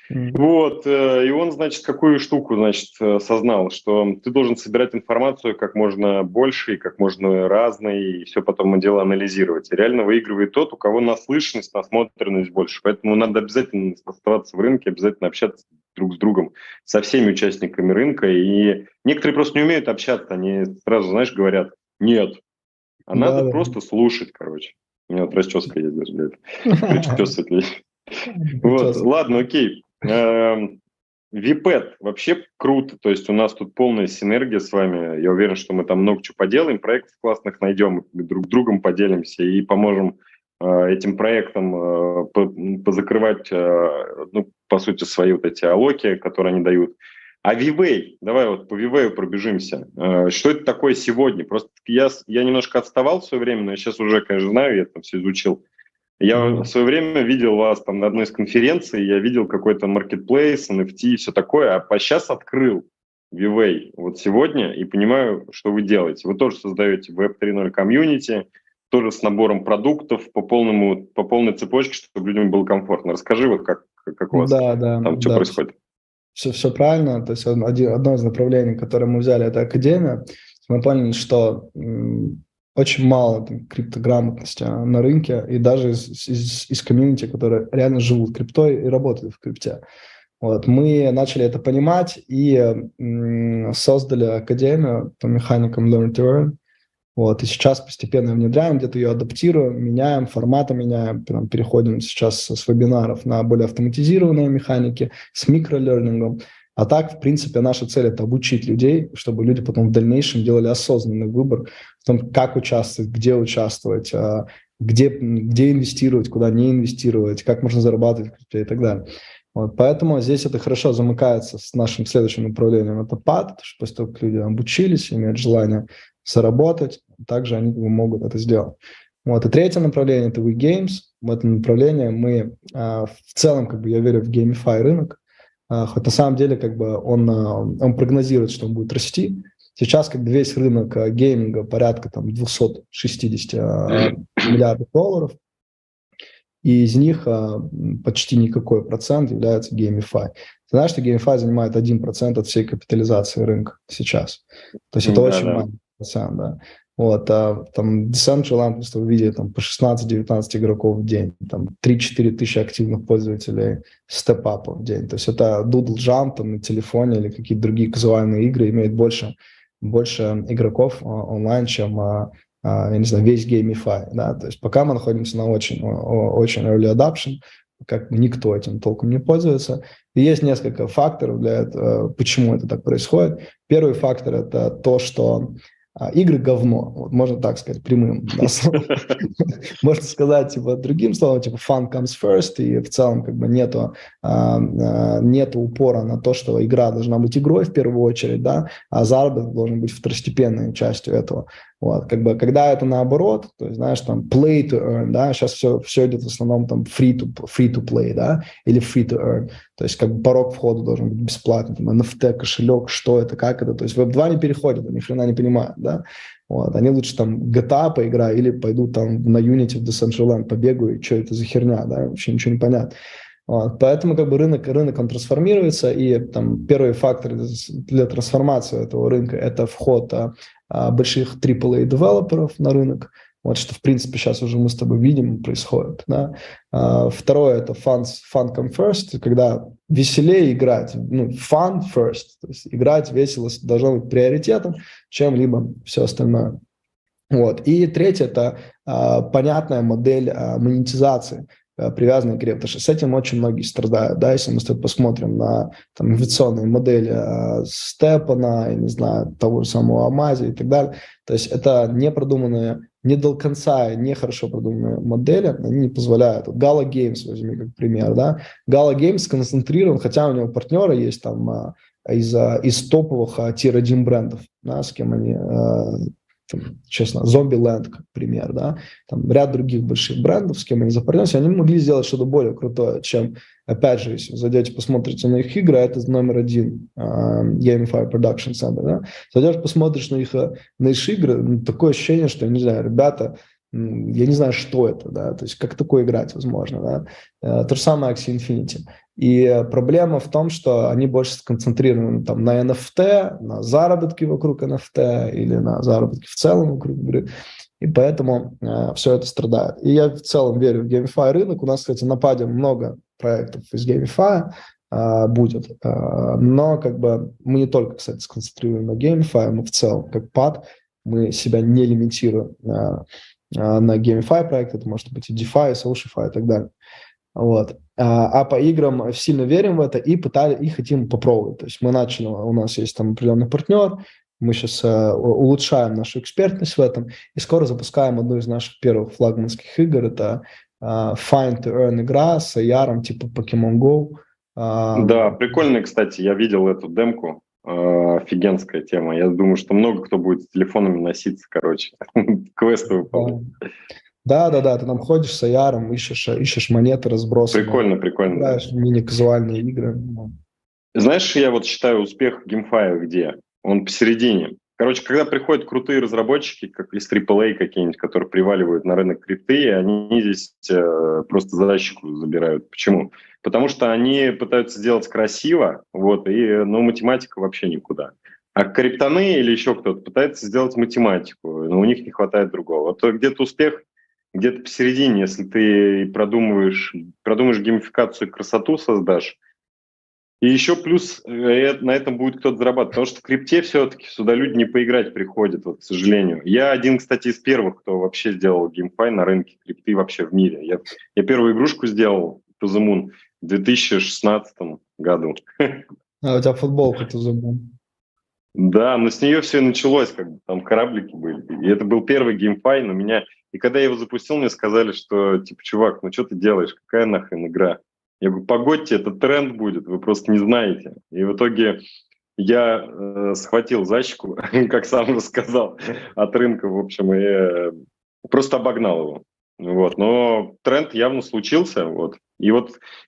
Speaker 3: Вот, и он, значит, какую штуку, значит, сознал, что ты должен собирать информацию как можно больше и как можно разной, и все потом дело анализировать. И реально выигрывает тот, у кого наслышанность, насмотренность больше. Поэтому надо обязательно оставаться в рынке, обязательно общаться друг с другом, со всеми участниками рынка. И некоторые просто не умеют общаться, они сразу, знаешь, говорят «нет». А надо просто слушать, короче. У меня вот расческа есть даже для этого. Причесывать. Вот, ладно, окей. VPET вообще круто, то есть у нас тут полная синергия с вами, я уверен, что мы там много чего поделаем, проектов классных найдем, друг другом поделимся и поможем этим проектам позакрывать, по сути, свои вот эти алоки, которые они дают. А VWay, давай вот по VWay пробежимся. Что это такое сегодня? Просто я немножко отставал в свое время, но я сейчас уже, конечно, знаю, я там все изучил. Я в свое время видел вас там на одной из конференций, я видел какой-то marketplace, NFT и все такое, а сейчас открыл VWay вот сегодня и понимаю, что вы делаете. Вы тоже создаете Web 3.0 комьюнити, тоже с набором продуктов по полной цепочке, чтобы людям было комфортно. Расскажи, вот как у вас там что происходит.
Speaker 4: Все правильно. То есть одно из направлений, которое мы взяли, это академия. Мы поняли, что очень мало криптограмотности на рынке, и даже из комьюнити, которые реально живут криптой и работают в крипте. Вот. Мы начали это понимать и создали академию по механикам Learn to Earn. Вот. И сейчас постепенно внедряем, где-то ее адаптируем, меняем, форматы меняем, переходим сейчас с вебинаров на более автоматизированные механики, с микролернингом. А так, в принципе, наша цель – это обучить людей, чтобы люди потом в дальнейшем делали осознанный выбор в том, как участвовать, где инвестировать, куда не инвестировать, как можно зарабатывать и так далее. Вот, поэтому здесь это хорошо замыкается с нашим следующим направлением. Это PAD, что после того, как люди обучились, имеют желание заработать, также они могут это сделать. Вот. И третье направление – это WeGames. В этом направлении мы в целом, я верю в GameFi рынок, хоть на самом деле он прогнозирует, что он будет расти. Сейчас весь рынок гейминга порядка 260 миллиардов долларов, и из них почти никакой процент является GameFi. Ты знаешь, что GameFi занимает 1% от всей капитализации рынка сейчас. То есть это очень маленький процент, да. Вот, там Decentraland, вы видели, по 16-19 игроков в день, 3-4 тысячи активных пользователей степ-апа в день. То есть это Doodle Jump на телефоне или какие-то другие казуальные игры имеют больше игроков онлайн, чем, я не знаю, весь GameFi. Да? То есть пока мы находимся на очень early adoption, как никто этим толком не пользуется. И есть несколько факторов для этого, почему это так происходит. Первый фактор – это то, что игры говно, вот можно так сказать, прямым. Да, можно сказать, другим словом, fun comes first, и в целом нету упора на то, что игра должна быть игрой в первую очередь, да, а заработок должен быть второстепенной частью этого. Вот, когда это наоборот, то есть, знаешь, play to earn, да, сейчас все идет в основном free to play, да, или free to earn, то есть порог входа должен быть бесплатный, NFT, кошелек, что это, как это, то есть Web2 не переходят, ни хрена не понимают, да, вот, они лучше GTA поиграют или пойдут на Unity в Decentraland побегаю, и что это за херня, да, вообще ничего не понятно. Вот, поэтому рынок он трансформируется, и первый фактор для трансформации этого рынка – это вход больших AAA-девелоперов на рынок. Вот что, в принципе, сейчас уже мы с тобой видим, происходит. Да? Второе – это fun come first, когда веселее играть, fun first, то есть играть весело должно быть приоритетом, чем-либо все остальное. Вот. И третье – это понятная модель монетизации, привязанной к игре, потому что с этим очень многие страдают. Да? Если мы с тобой посмотрим на инновационные модели Степана, я не знаю, того же самого Амази и так далее, то есть это непродуманные, не до конца, не хорошо продуманные модели, они не позволяют. Gala Games возьми как пример. Да? Gala Games сконцентрирован, хотя у него партнеры есть там из топовых тир-1 брендов, да, с кем они... честно, Zombieland, как пример, да, там ряд других больших брендов, с кем они запартнерились, они могли сделать что-то более крутое, чем, опять же, если вы зайдете, посмотрите на их игры, это номер один Gamify Production Center, да, зайдешь, посмотришь на их игры, такое ощущение, что, я не знаю, ребята, я не знаю, что это, да, то есть как такое играть возможно, да, то же самое Axie Infinity. И проблема в том, что они больше сконцентрированы там на NFT, на заработки вокруг NFT или на заработки в целом вокруг игры, и поэтому все это страдает. И я в целом верю в GameFi рынок. У нас, кстати, на паде много проектов из GameFi будет, но как бы мы не только, кстати, сконцентрируем на GameFi, мы в целом, как пад, мы себя не лимитируем на GameFi проекты, это может быть и DeFi, и SocialFi и так далее. Вот. А по играм сильно верим в это и хотим попробовать. То есть мы начали, у нас есть там определенный партнер, мы сейчас улучшаем нашу экспертность в этом и скоро запускаем одну из наших первых флагманских игр. Это Find to Earn игра с AR типа Pokemon Go.
Speaker 3: Да, прикольно, кстати, я видел эту демку. Офигенская тема. Я думаю, что много кто будет с телефонами носиться, короче, квесты выполнять.
Speaker 4: Да, ты там ходишь с AR, ищешь монеты, разбросы.
Speaker 3: Прикольно.
Speaker 4: Играешь в мини-казуальные игры.
Speaker 3: Знаешь, я вот считаю успех GameFi где? Он посередине. Короче, когда приходят крутые разработчики, как из AAA какие-нибудь, которые приваливают на рынок крипты, они здесь просто задачку забирают. Почему? Потому что они пытаются сделать красиво, но математика вообще никуда. А криптоны или еще кто-то пытается сделать математику, но у них не хватает другого. Вот где-то успех, где-то посередине, если ты продумаешь геймификацию и красоту создашь, и еще плюс на этом будет кто-то зарабатывать. Потому что в крипте все-таки сюда люди не поиграть приходят, к сожалению. Я один, кстати, из первых, кто вообще сделал GameFi на рынке крипты вообще в мире. Я первую игрушку сделал, To The Moon, в 2016 году.
Speaker 4: А у тебя футболка To The Moon.
Speaker 3: Да, но с нее все и началось, там кораблики были. И это был первый GameFi, но меня... И когда я его запустил, мне сказали, что, чувак, что ты делаешь, какая нахрен игра? Я говорю, погодьте, это тренд будет, вы просто не знаете. И в итоге я схватил защику, как сам рассказал, от рынка, в общем, и просто обогнал его. Но тренд явно случился. И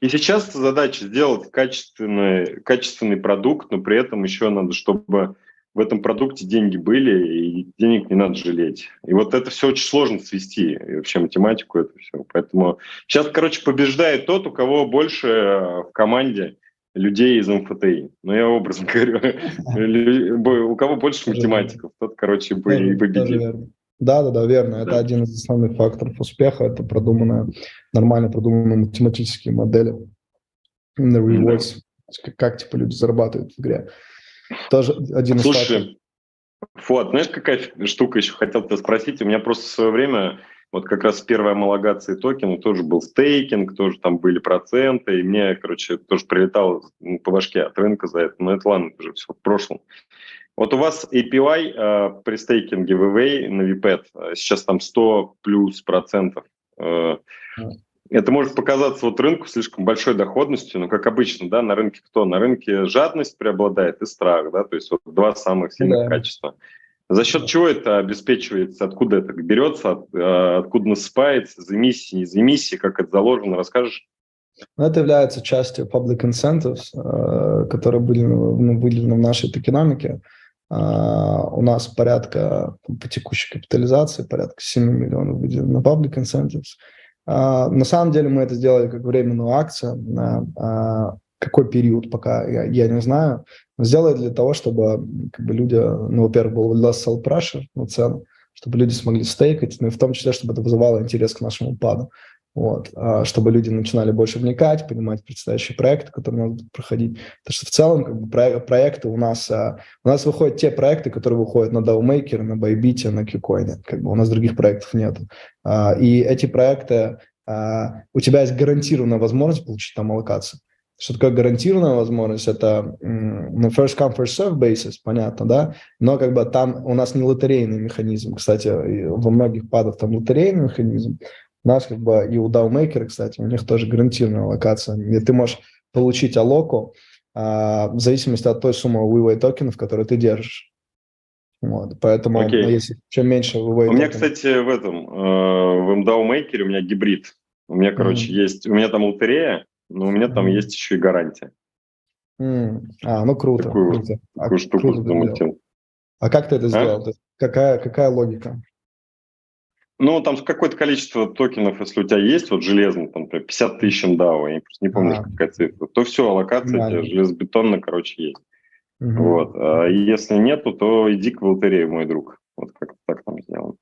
Speaker 3: сейчас задача сделать качественный продукт, но при этом еще надо, чтобы в этом продукте деньги были, и денег не надо жалеть. И это все очень сложно свести, и вообще математику это все. Поэтому сейчас, побеждает тот, у кого больше в команде людей из МФТИ. Я образно говорю, у кого больше математиков, тот, и победит.
Speaker 4: Да, верно. Это один из основных факторов успеха. Это нормально продуманные математические модели. Rewards. Как люди зарабатывают в игре. Тоже один из факторов.
Speaker 3: Слушай, Фуад, знаешь, какая штука еще хотел тебя спросить? У меня просто в свое время, как раз первая homologация токена, тоже был стейкинг, тоже там были проценты, и мне, тоже прилетало по башке от рынка за это. Но это ладно, уже все в прошлом. У вас APY при стейкинге VWA на VPET сейчас там 100 плюс процентов. Это может показаться рынку слишком большой доходностью, но, как обычно, да, на рынке кто? На рынке жадность преобладает и страх, да, то есть два самых сильных качества. За счет чего это обеспечивается, откуда это берется, откуда насыпается, из эмиссии, не из эмиссии, как это заложено, расскажешь?
Speaker 4: Это является частью public incentives, которые были выделены в нашей токеномике. У нас порядка, по текущей капитализации, порядка 7 миллионов выделено на public incentives. На самом деле мы это сделали как временную акцию. какой период, пока я не знаю. Но сделай для того, чтобы как бы люди, ну, во-первых, был less sell pressure на цену, чтобы люди смогли стейкать, ну и в том числе, чтобы это вызывало интерес к нашему паду. Вот, чтобы люди начинали больше вникать, понимать предстоящие проекты, которые надо проходить. Потому что в целом как бы, проекты у нас выходят те проекты, которые выходят на DAOmaker, на Bybit, на KuCoin. Как бы у нас других проектов нет. И эти проекты, у тебя есть гарантированная возможность получить там аллокацию. Что такое гарантированная возможность? Это на first come, first serve basis, понятно, да? Но как бы там у нас не лотерейный механизм. Кстати, во многих падах там лотерейный механизм. У нас как бы и у DAOmaker, кстати, у них тоже гарантированная аллокация. И ты можешь получить аллоку в зависимости от той суммы вывода токенов, которые ты держишь. Вот. Поэтому, если чем меньше вывода
Speaker 3: токенов... У меня, кстати, в DAOmaker у меня гибрид. У меня, короче, есть... У меня там лотерея, но у меня там есть еще и гарантия.
Speaker 4: Ну круто.
Speaker 3: Такую штуку замутил.
Speaker 4: А как ты это сделал? Какая логика?
Speaker 3: Ну, там какое-то количество токенов, если у тебя есть, вот железный, там, 50 тысяч DAO, я просто не помню, какая цифра, то все, аллокация у тебя железобетонная, короче, есть. Вот. А если нету, то иди к лотерею, мой друг. Вот как-то так там сделано.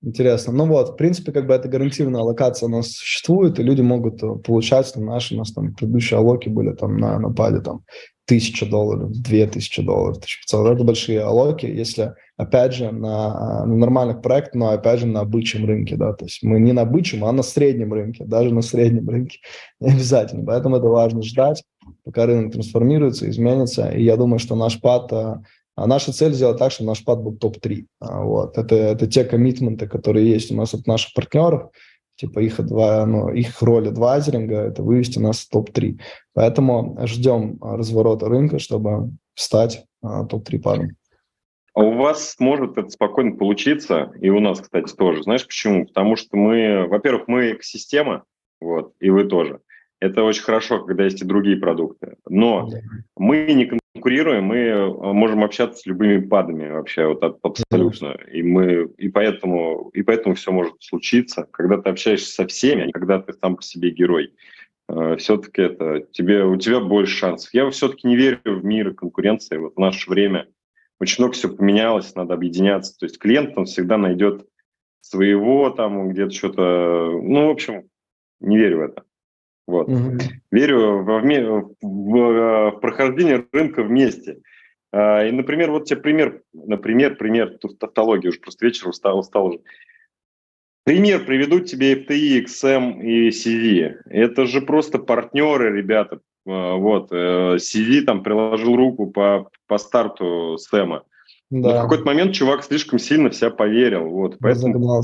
Speaker 4: Интересно. Ну вот, в принципе, как бы эта гарантированная аллокация у нас существует, и люди могут получать, там, у нас там предыдущие аллоки были там на паде там $1000, $2000, $1500. Это большие аллоки, если, опять же, на нормальных проектах, но, опять же, на бычьем рынке, да, то есть мы не на бычьем, а на среднем рынке, даже на среднем рынке не обязательно, поэтому это важно ждать, пока рынок трансформируется, изменится, и я думаю, что наш пад, наша цель сделать так, чтобы наш пад был топ-3, вот, это те коммитменты, которые есть у нас от наших партнеров, типа их роль адвайзеринга – это вывести нас в топ-3. Поэтому ждем разворота рынка, чтобы стать топ-3 падом.
Speaker 3: А у вас может это спокойно получиться, и у нас, кстати, тоже. Знаешь почему? Потому что мы, во-первых, мы экосистема, вот, и вы тоже. Это очень хорошо, когда есть и другие продукты. Но мы не конкурируем, мы можем общаться с любыми падами вообще, вот абсолютно. И поэтому все может случиться, когда ты общаешься со всеми, а не когда ты сам по себе герой. Все-таки у тебя больше шансов. Я все-таки не верю в мир конкуренции. Вот в наше время очень много всего поменялось, надо объединяться. То есть клиент, он всегда найдет своего, там где-то что-то... Ну, в общем, не верю в это. Вот. Верю в прохождение рынка вместе. И, например, вот тебе пример, тут тавтология, уже просто вечер устал уже. Пример приведу тебе FTI, XM и CV. Это же просто партнеры, ребята. Вот. CV там приложил руку по старту Сэма. Да. Но в какой-то момент чувак слишком сильно в себя поверил. Вот. Поэтому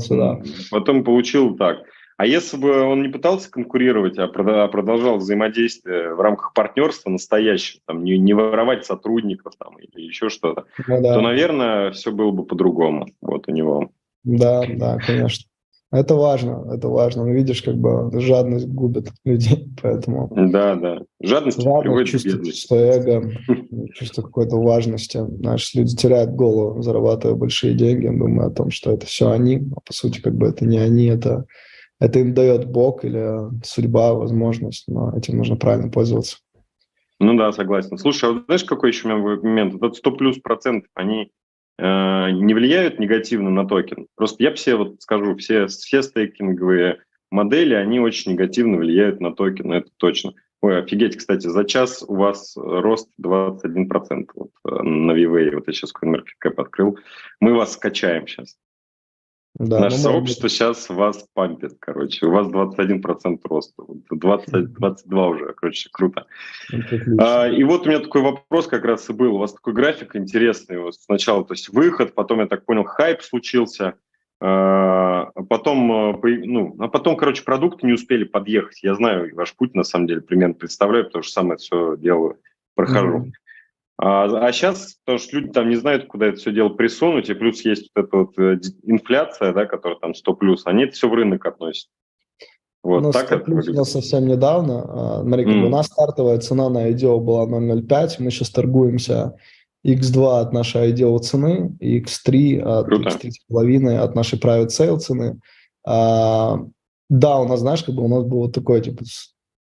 Speaker 3: потом получил так. А если бы он не пытался конкурировать, а продолжал взаимодействие в рамках партнерства настоящего, там, не воровать сотрудников там, или еще что-то, то, наверное, все было бы по-другому вот у него.
Speaker 4: Да, конечно. Это важно. Ну, видишь, как бы жадность губит людей, поэтому...
Speaker 3: Да. Жадность приводит к бедности.
Speaker 4: Чувство эго, чувство какой-то важности. Знаешь, люди теряют голову, зарабатывая большие деньги, думая о том, что это все они, а по сути, как бы это не они, это им дает Бог или судьба, возможность, но этим нужно правильно пользоваться.
Speaker 3: Ну да, согласен. Слушай, а вот знаешь, какой еще момент? Вот 100+%, они не влияют негативно на токен? Просто я все скажу, все стейкинговые модели, они очень негативно влияют на токен, это точно. Ой, офигеть, кстати, за час у вас рост 21% вот, на VWay. Вот я сейчас CoinMarketCap открыл. Мы вас скачаем сейчас. Да, наше сообщество сейчас вас пампит, короче. У вас 21% роста. 22 уже, короче, круто. И вот у меня такой вопрос как раз и был. У вас такой график интересный. Вот сначала, то есть выход, потом, я так понял, хайп случился. Потом, короче, продукты не успели подъехать. Я знаю ваш путь, на самом деле, примерно представляю, потому что сам это все делаю, прохожу. А сейчас, потому что люди там не знают, куда это все дело присунуть, и плюс есть вот эта вот инфляция, да, которая там 100+, они это все в рынок относят. Вот, так это выглядит.
Speaker 4: Но совсем недавно, смотри, у нас стартовая цена на IDO была 0.05, мы сейчас торгуемся X2 от нашей IDO цены, и X3 от X3,5 от нашей private sale цены. Да, у нас, знаешь, как бы у нас был вот такой, типа,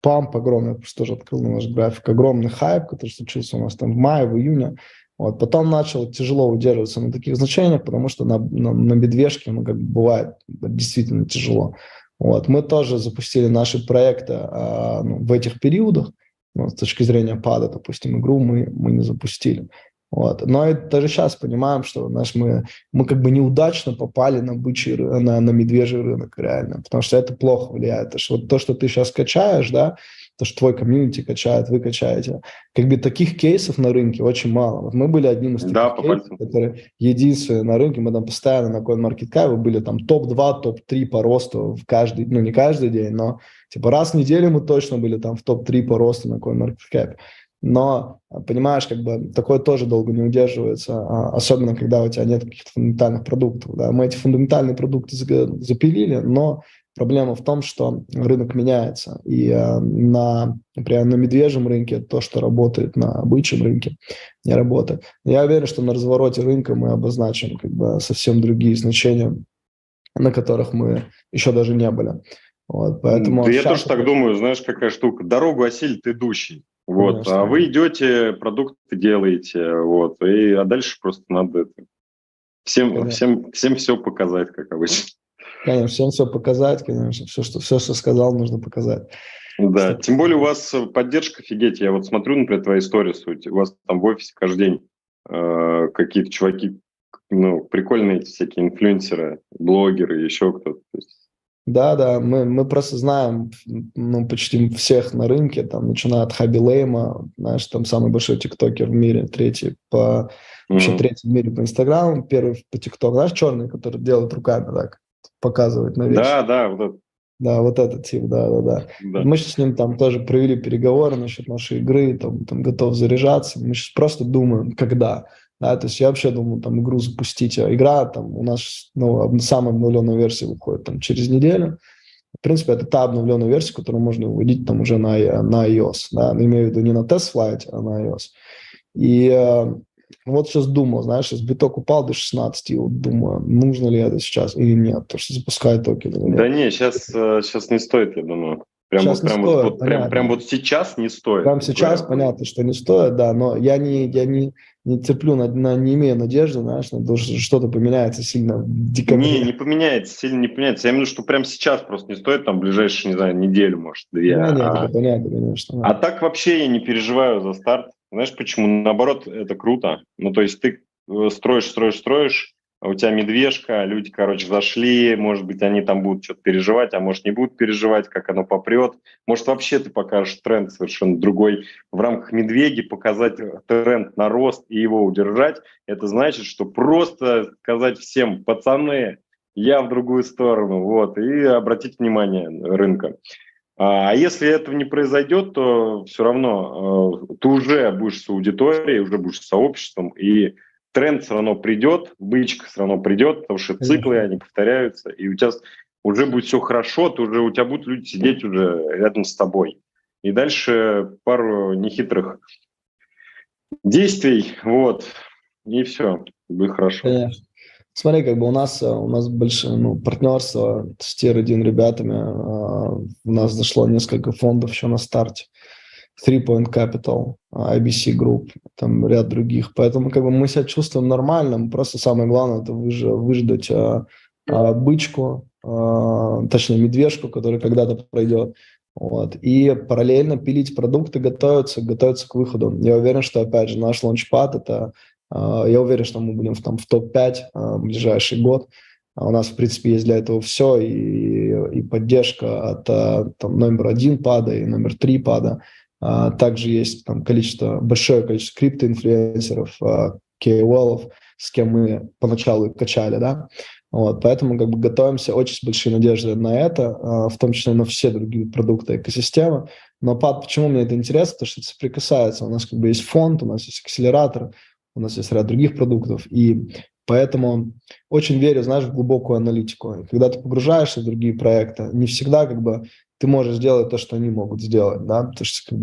Speaker 4: памп огромный, я просто тоже открыл наш график, огромный хайп, который случился у нас там в мае, в июне. Вот. Потом начал тяжело удерживаться на таких значениях, потому что на медвежке, ну, как бы бывает действительно тяжело. Вот. Мы тоже запустили наши проекты в этих периодах, но с точки зрения пада, допустим, игру мы не запустили. Вот. Но и даже сейчас понимаем, что мы как бы неудачно попали на медвежий рынок реально, потому что это плохо влияет. Это вот то, что ты сейчас качаешь, да, то, что твой комьюнити качает, вы качаете, как бы таких кейсов на рынке очень мало. Вот мы были одним из таких кейсов, которые единственные на рынке, мы там постоянно на CoinMarketCap были там топ-2, топ-3 по росту в каждый, ну не каждый день, но типа раз в неделю мы точно были там в топ-3 по росту на CoinMarketCap. Но, понимаешь, как бы такое тоже долго не удерживается, особенно когда у тебя нет каких-то фундаментальных продуктов. Да. Мы эти фундаментальные продукты запилили, но проблема в том, что рынок меняется. И например, на медвежьем рынке то, что работает на бычьем рынке, не работает. Я уверен, что на развороте рынка мы обозначим как бы совсем другие значения, на которых мы еще даже не были. Вот, поэтому
Speaker 3: да я тоже так думаю, знаешь, какая штука. Дорогу осилит идущий. Вот, конечно. А вы идете, продукты делаете, вот, а дальше просто надо всем все показать, как обычно.
Speaker 4: Конечно, всем все показать, конечно, все, что сказал, нужно показать.
Speaker 3: Да, тем более у вас поддержка, офигеть. Я вот смотрю, например, твои сторис, у вас там в офисе каждый день какие-то чуваки, ну, прикольные эти всякие инфлюенсеры, блогеры, еще кто-то.
Speaker 4: Да, мы просто знаем, ну, почти всех на рынке, там, начиная от Хаби Лейма, знаешь, там самый большой тиктокер в мире, третий в мире по Инстаграму, первый по ТикТоку, знаешь, черный, который делает руками так, показывает на вещи.
Speaker 3: Да, вот это.
Speaker 4: Да, вот этот тип, да. Мы сейчас с ним там тоже провели переговоры насчет нашей игры, там готов заряжаться, мы сейчас просто думаем, когда. Да, то есть я вообще думаю, там, игру запустить. Игра там у нас, ну, самая обновленная версия выходит там через неделю. В принципе, это та обновленная версия, которую можно выводить там уже на iOS. Да? Но имею в виду не на тест-флайте, а на iOS. И вот сейчас думал, знаешь, сейчас биток упал до 16, и вот думаю, нужно ли это сейчас или нет, потому что запускает токен или нет.
Speaker 3: Да не, сейчас не стоит, я думаю. Прям вот сейчас не стоит.
Speaker 4: Прям сейчас понятно, что не стоит, да, но я не терплю, не имею надежды, знаешь, на то, что что-то поменяется сильно в декабре.
Speaker 3: Не поменяется, сильно не поменяется. Я имею в виду, что прям сейчас просто не стоит, там, ближайшую, не знаю, неделю, может, 2.
Speaker 4: Это понятно, конечно.
Speaker 3: А так вообще я не переживаю за старт. Знаешь почему? Наоборот, это круто. Ну, то есть ты строишь, а у тебя медвежка, люди, короче, зашли, может быть, они там будут что-то переживать, а может, не будут переживать, как оно попрет. Может, вообще ты покажешь тренд совершенно другой. В рамках медвеги показать тренд на рост и его удержать, это значит, что просто сказать всем, пацаны, я в другую сторону, вот, и обратить внимание рынка. А если этого не произойдет, то все равно ты уже будешь с аудиторией, уже будешь с сообществом, и тренд все равно придет, бычка все равно придет, потому что циклы, они повторяются, и у тебя уже будет все хорошо, у тебя будут люди сидеть уже рядом с тобой. И дальше пару нехитрых действий, вот, и все, будет хорошо.
Speaker 4: Конечно. Смотри, как бы у нас большое партнерство с Tier-1 ребятами. У нас зашло несколько фондов еще на старте. 3 Point Capital, IBC Group, там ряд других. Поэтому как бы мы себя чувствуем нормально. Просто самое главное – это выждать бычку, точнее медвежку, которая когда-то пройдет. Вот. И параллельно пилить продукты, готовиться к выходу. Я уверен, что, опять же, наш лаунчпад – это… Я уверен, что мы будем в топ-5 в ближайший год. У нас, в принципе, есть для этого все, и поддержка от номер 1 пада и номер 3 пада. Также есть там большое количество криптоинфлюенсеров, KOL-ов, с кем мы поначалу качали, да. Вот, поэтому как бы готовимся, очень с большой надеждой на это, в том числе на все другие продукты экосистемы. Но почему мне это интересно? Потому что это соприкасается. У нас как бы есть фонд, у нас есть акселератор, у нас есть ряд других продуктов, и поэтому очень верю, знаешь, в глубокую аналитику. И когда ты погружаешься в другие проекты, не всегда как бы ты можешь сделать то, что они могут сделать, да, потому что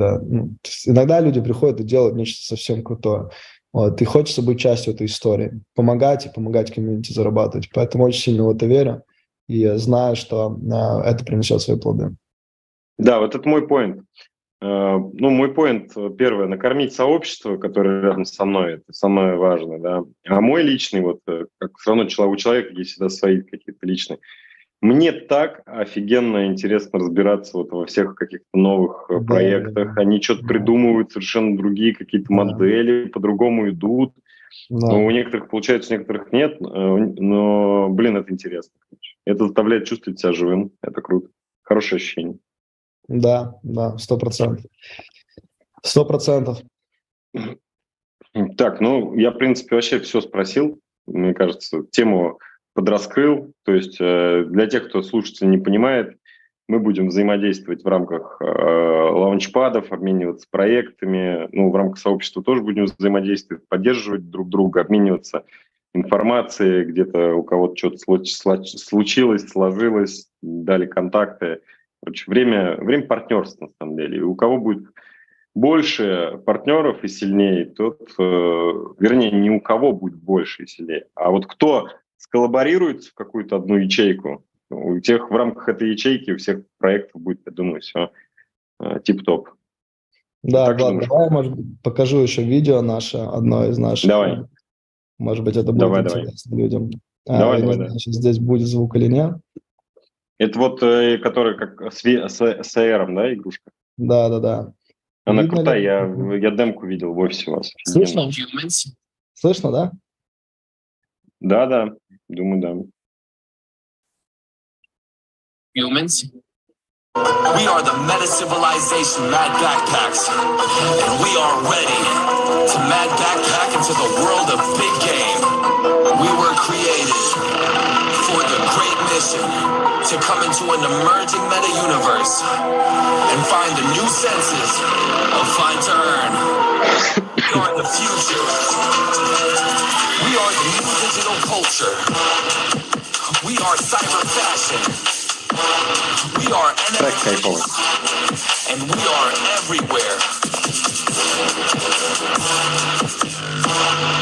Speaker 4: иногда люди приходят и делают нечто совсем крутое. Вот, и хочется быть частью этой истории, помогать комьюнити зарабатывать. Поэтому очень сильно в это верю и знаю, что это принесет свои плоды.
Speaker 3: Да, вот это мой поинт. Ну, мой поинт, первое, накормить сообщество, которое рядом со мной, это самое важное, да. А мой личный, вот, как все равно у человека есть всегда свои какие-то личные. Мне так офигенно интересно разбираться вот во всех каких-то новых
Speaker 4: Да,
Speaker 3: проектах. Они что-то
Speaker 4: да,
Speaker 3: придумывают, совершенно другие какие-то
Speaker 4: да,
Speaker 3: модели, по-другому идут.
Speaker 4: да.
Speaker 3: Но у некоторых получается, у некоторых нет. Но, блин, это интересно. Это заставляет чувствовать себя живым. Это круто. Хорошее ощущение.
Speaker 4: Да, да, 100%. 100%.
Speaker 3: Так, ну, я, в принципе, вообще все спросил. Мне кажется, тему подраскрыл. То есть для тех, кто слушатель не понимает, мы будем взаимодействовать в рамках лаунчпадов, обмениваться проектами. Ну, в рамках сообщества тоже будем взаимодействовать, поддерживать друг друга, обмениваться информацией. Где-то у кого-то что-то случилось, сложилось, дали контакты. Короче, время партнерства, на самом деле. И у кого будет больше партнеров и сильнее, тот, вернее, не у кого будет больше и сильнее, а вот кто сколлаборируется в какую-то одну ячейку, у тех в рамках этой ячейки у всех проектов будет, я думаю, все тип-топ.
Speaker 4: Да,
Speaker 3: Так же
Speaker 4: Влад,
Speaker 3: думаешь?
Speaker 4: давай, может быть, покажу еще видео наше, одно из наших.
Speaker 3: Давай,
Speaker 4: Может быть, это будет
Speaker 3: давай.
Speaker 4: интересно людям.
Speaker 3: Давай,
Speaker 4: Я не
Speaker 3: давай,
Speaker 4: знаю,
Speaker 3: да.
Speaker 4: сейчас здесь будет звук или нет.
Speaker 3: Это вот, которая как с AR, да, игрушка?
Speaker 4: Да, да, да.
Speaker 3: Она
Speaker 4: Видно
Speaker 3: крутая,
Speaker 4: ли?
Speaker 3: я демку видел в офисе у вас.
Speaker 4: Слышно? Слышно, да?
Speaker 3: Да, думаю, да.
Speaker 5: Humans. We are the meta civilization Mad Backpacks, and we are ready to Mad Backpack into the world of big game. We were created for the great mission to come into an emerging meta universe and find the new senses of fine to earn. We are the future. We are the new digital culture. We are cyber fashion. We are
Speaker 3: Трек кайфовый.
Speaker 5: and we are everywhere.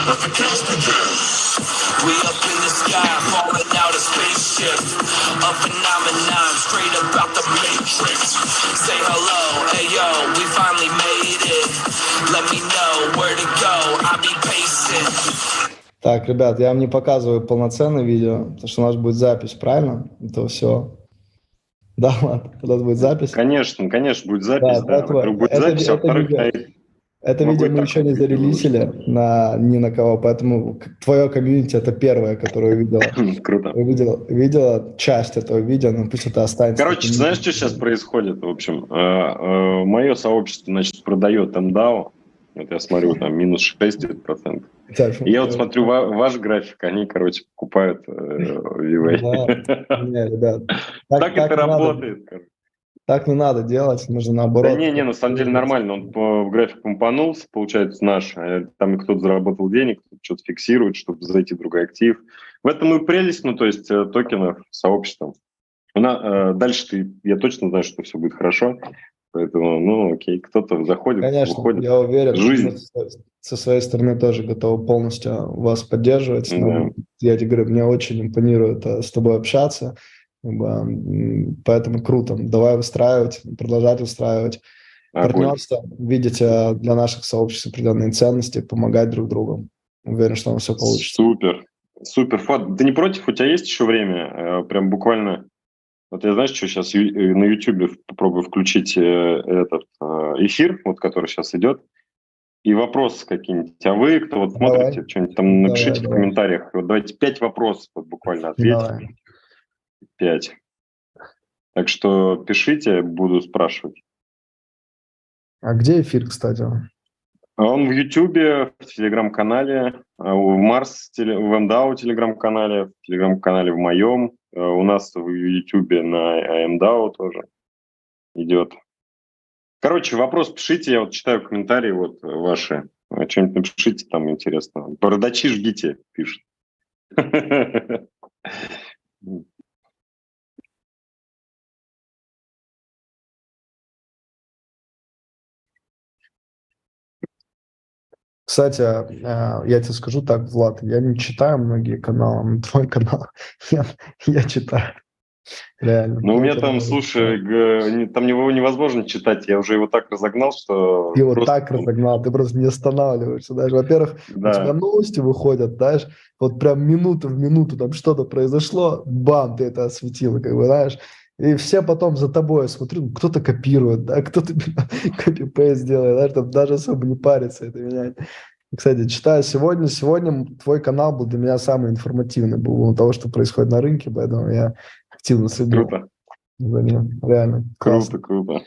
Speaker 5: Let the case begin. We up in the sky, falling out of spaceship. A phenomenon straight about the matrix. Say hello, hey yo, we finally made it. Let me know where to go, I'll be pacing.
Speaker 4: Так, ребят, я вам не показываю полноценное видео, потому что у нас будет запись, правильно? Это все. Да, ладно, у нас будет запись.
Speaker 3: Конечно, будет запись, да.
Speaker 4: поэтому
Speaker 3: Во-первых, будет запись, а во-вторых,
Speaker 4: это
Speaker 3: могу
Speaker 4: видео
Speaker 3: и
Speaker 4: мы
Speaker 3: так
Speaker 4: еще не
Speaker 3: вот видео
Speaker 4: зарелизили ни на кого, поэтому твое комьюнити это первое, которое увидела.
Speaker 3: Круто.
Speaker 4: Видела часть этого видео, но пусть это останется.
Speaker 3: Короче, знаешь, что сейчас происходит? В общем, мое сообщество, значит, продает МДАО. Вот я смотрю, там, минус 6%. И я вот смотрю ваш график, они, короче, покупают VWay.
Speaker 4: Да, не, ребят.
Speaker 3: Так это работает, короче.
Speaker 4: Так не надо делать, нужно наоборот.
Speaker 3: Да не, на самом деле нормально. Он в график помпанулся, получается, наш. Там кто-то заработал денег, кто-то что-то фиксирует, чтобы зайти в другой актив. В этом и прелесть, ну, то есть токенов, сообщества. Дальше я точно знаю, что все будет хорошо. Поэтому, ну, окей, кто-то заходит,
Speaker 4: Конечно,
Speaker 3: выходит.
Speaker 4: я уверен,
Speaker 3: Жизнь.
Speaker 4: мы со своей стороны тоже готовы полностью вас поддерживать.
Speaker 3: Да.
Speaker 4: Я тебе говорю, мне очень импонирует с тобой общаться. Поэтому круто. Давай продолжать выстраивать партнерство, видеть для наших сообществ определенные ценности, помогать друг другу. Уверен, что у нас все получится.
Speaker 3: Супер. Фат, ты не против? У тебя есть еще время? Прям буквально... Вот я, знаешь, что сейчас на YouTube попробую включить этот эфир, вот который сейчас идет, и вопросы какие-нибудь. А вы, кто вот смотрите, что-нибудь там напишите в комментариях. Вот давайте 5 вопросов вот буквально ответьте. 5. Так что пишите, буду спрашивать.
Speaker 4: А где эфир, кстати?
Speaker 3: Он в Ютубе, в Телеграм-канале, в Марс, в МДАО Телеграм-канале, в Телеграм-канале в моем, у нас в Ютубе на МДАО тоже идет. Короче, вопрос пишите, я вот читаю комментарии вот ваши. Что-нибудь напишите там интересно. Бородачи жгите, пишет.
Speaker 4: Кстати, я тебе скажу так, Влад, я не читаю многие каналы, но твой канал я читаю. Реально.
Speaker 3: Ну, у меня
Speaker 4: Это
Speaker 3: там,
Speaker 4: надо.
Speaker 3: слушай, там его невозможно читать, я уже его так разогнал, что
Speaker 4: Ты его
Speaker 3: просто,
Speaker 4: так разогнал, ты просто не останавливаешься. Даже, во-первых, у тебя
Speaker 3: да,
Speaker 4: новости выходят, знаешь, вот прям минута в минуту там что-то произошло, бам, ты это осветил, как бы, знаешь, и все потом за тобой, я смотрю, ну, кто-то копирует, да, кто-то копипейст делает, знаешь, там даже особо не парится это менять. Кстати, читаю сегодня твой канал был для меня самый информативный, был того, что происходит на рынке, поэтому я активно следил
Speaker 3: круто,
Speaker 4: за ним, реально, классно.
Speaker 3: круто, круто.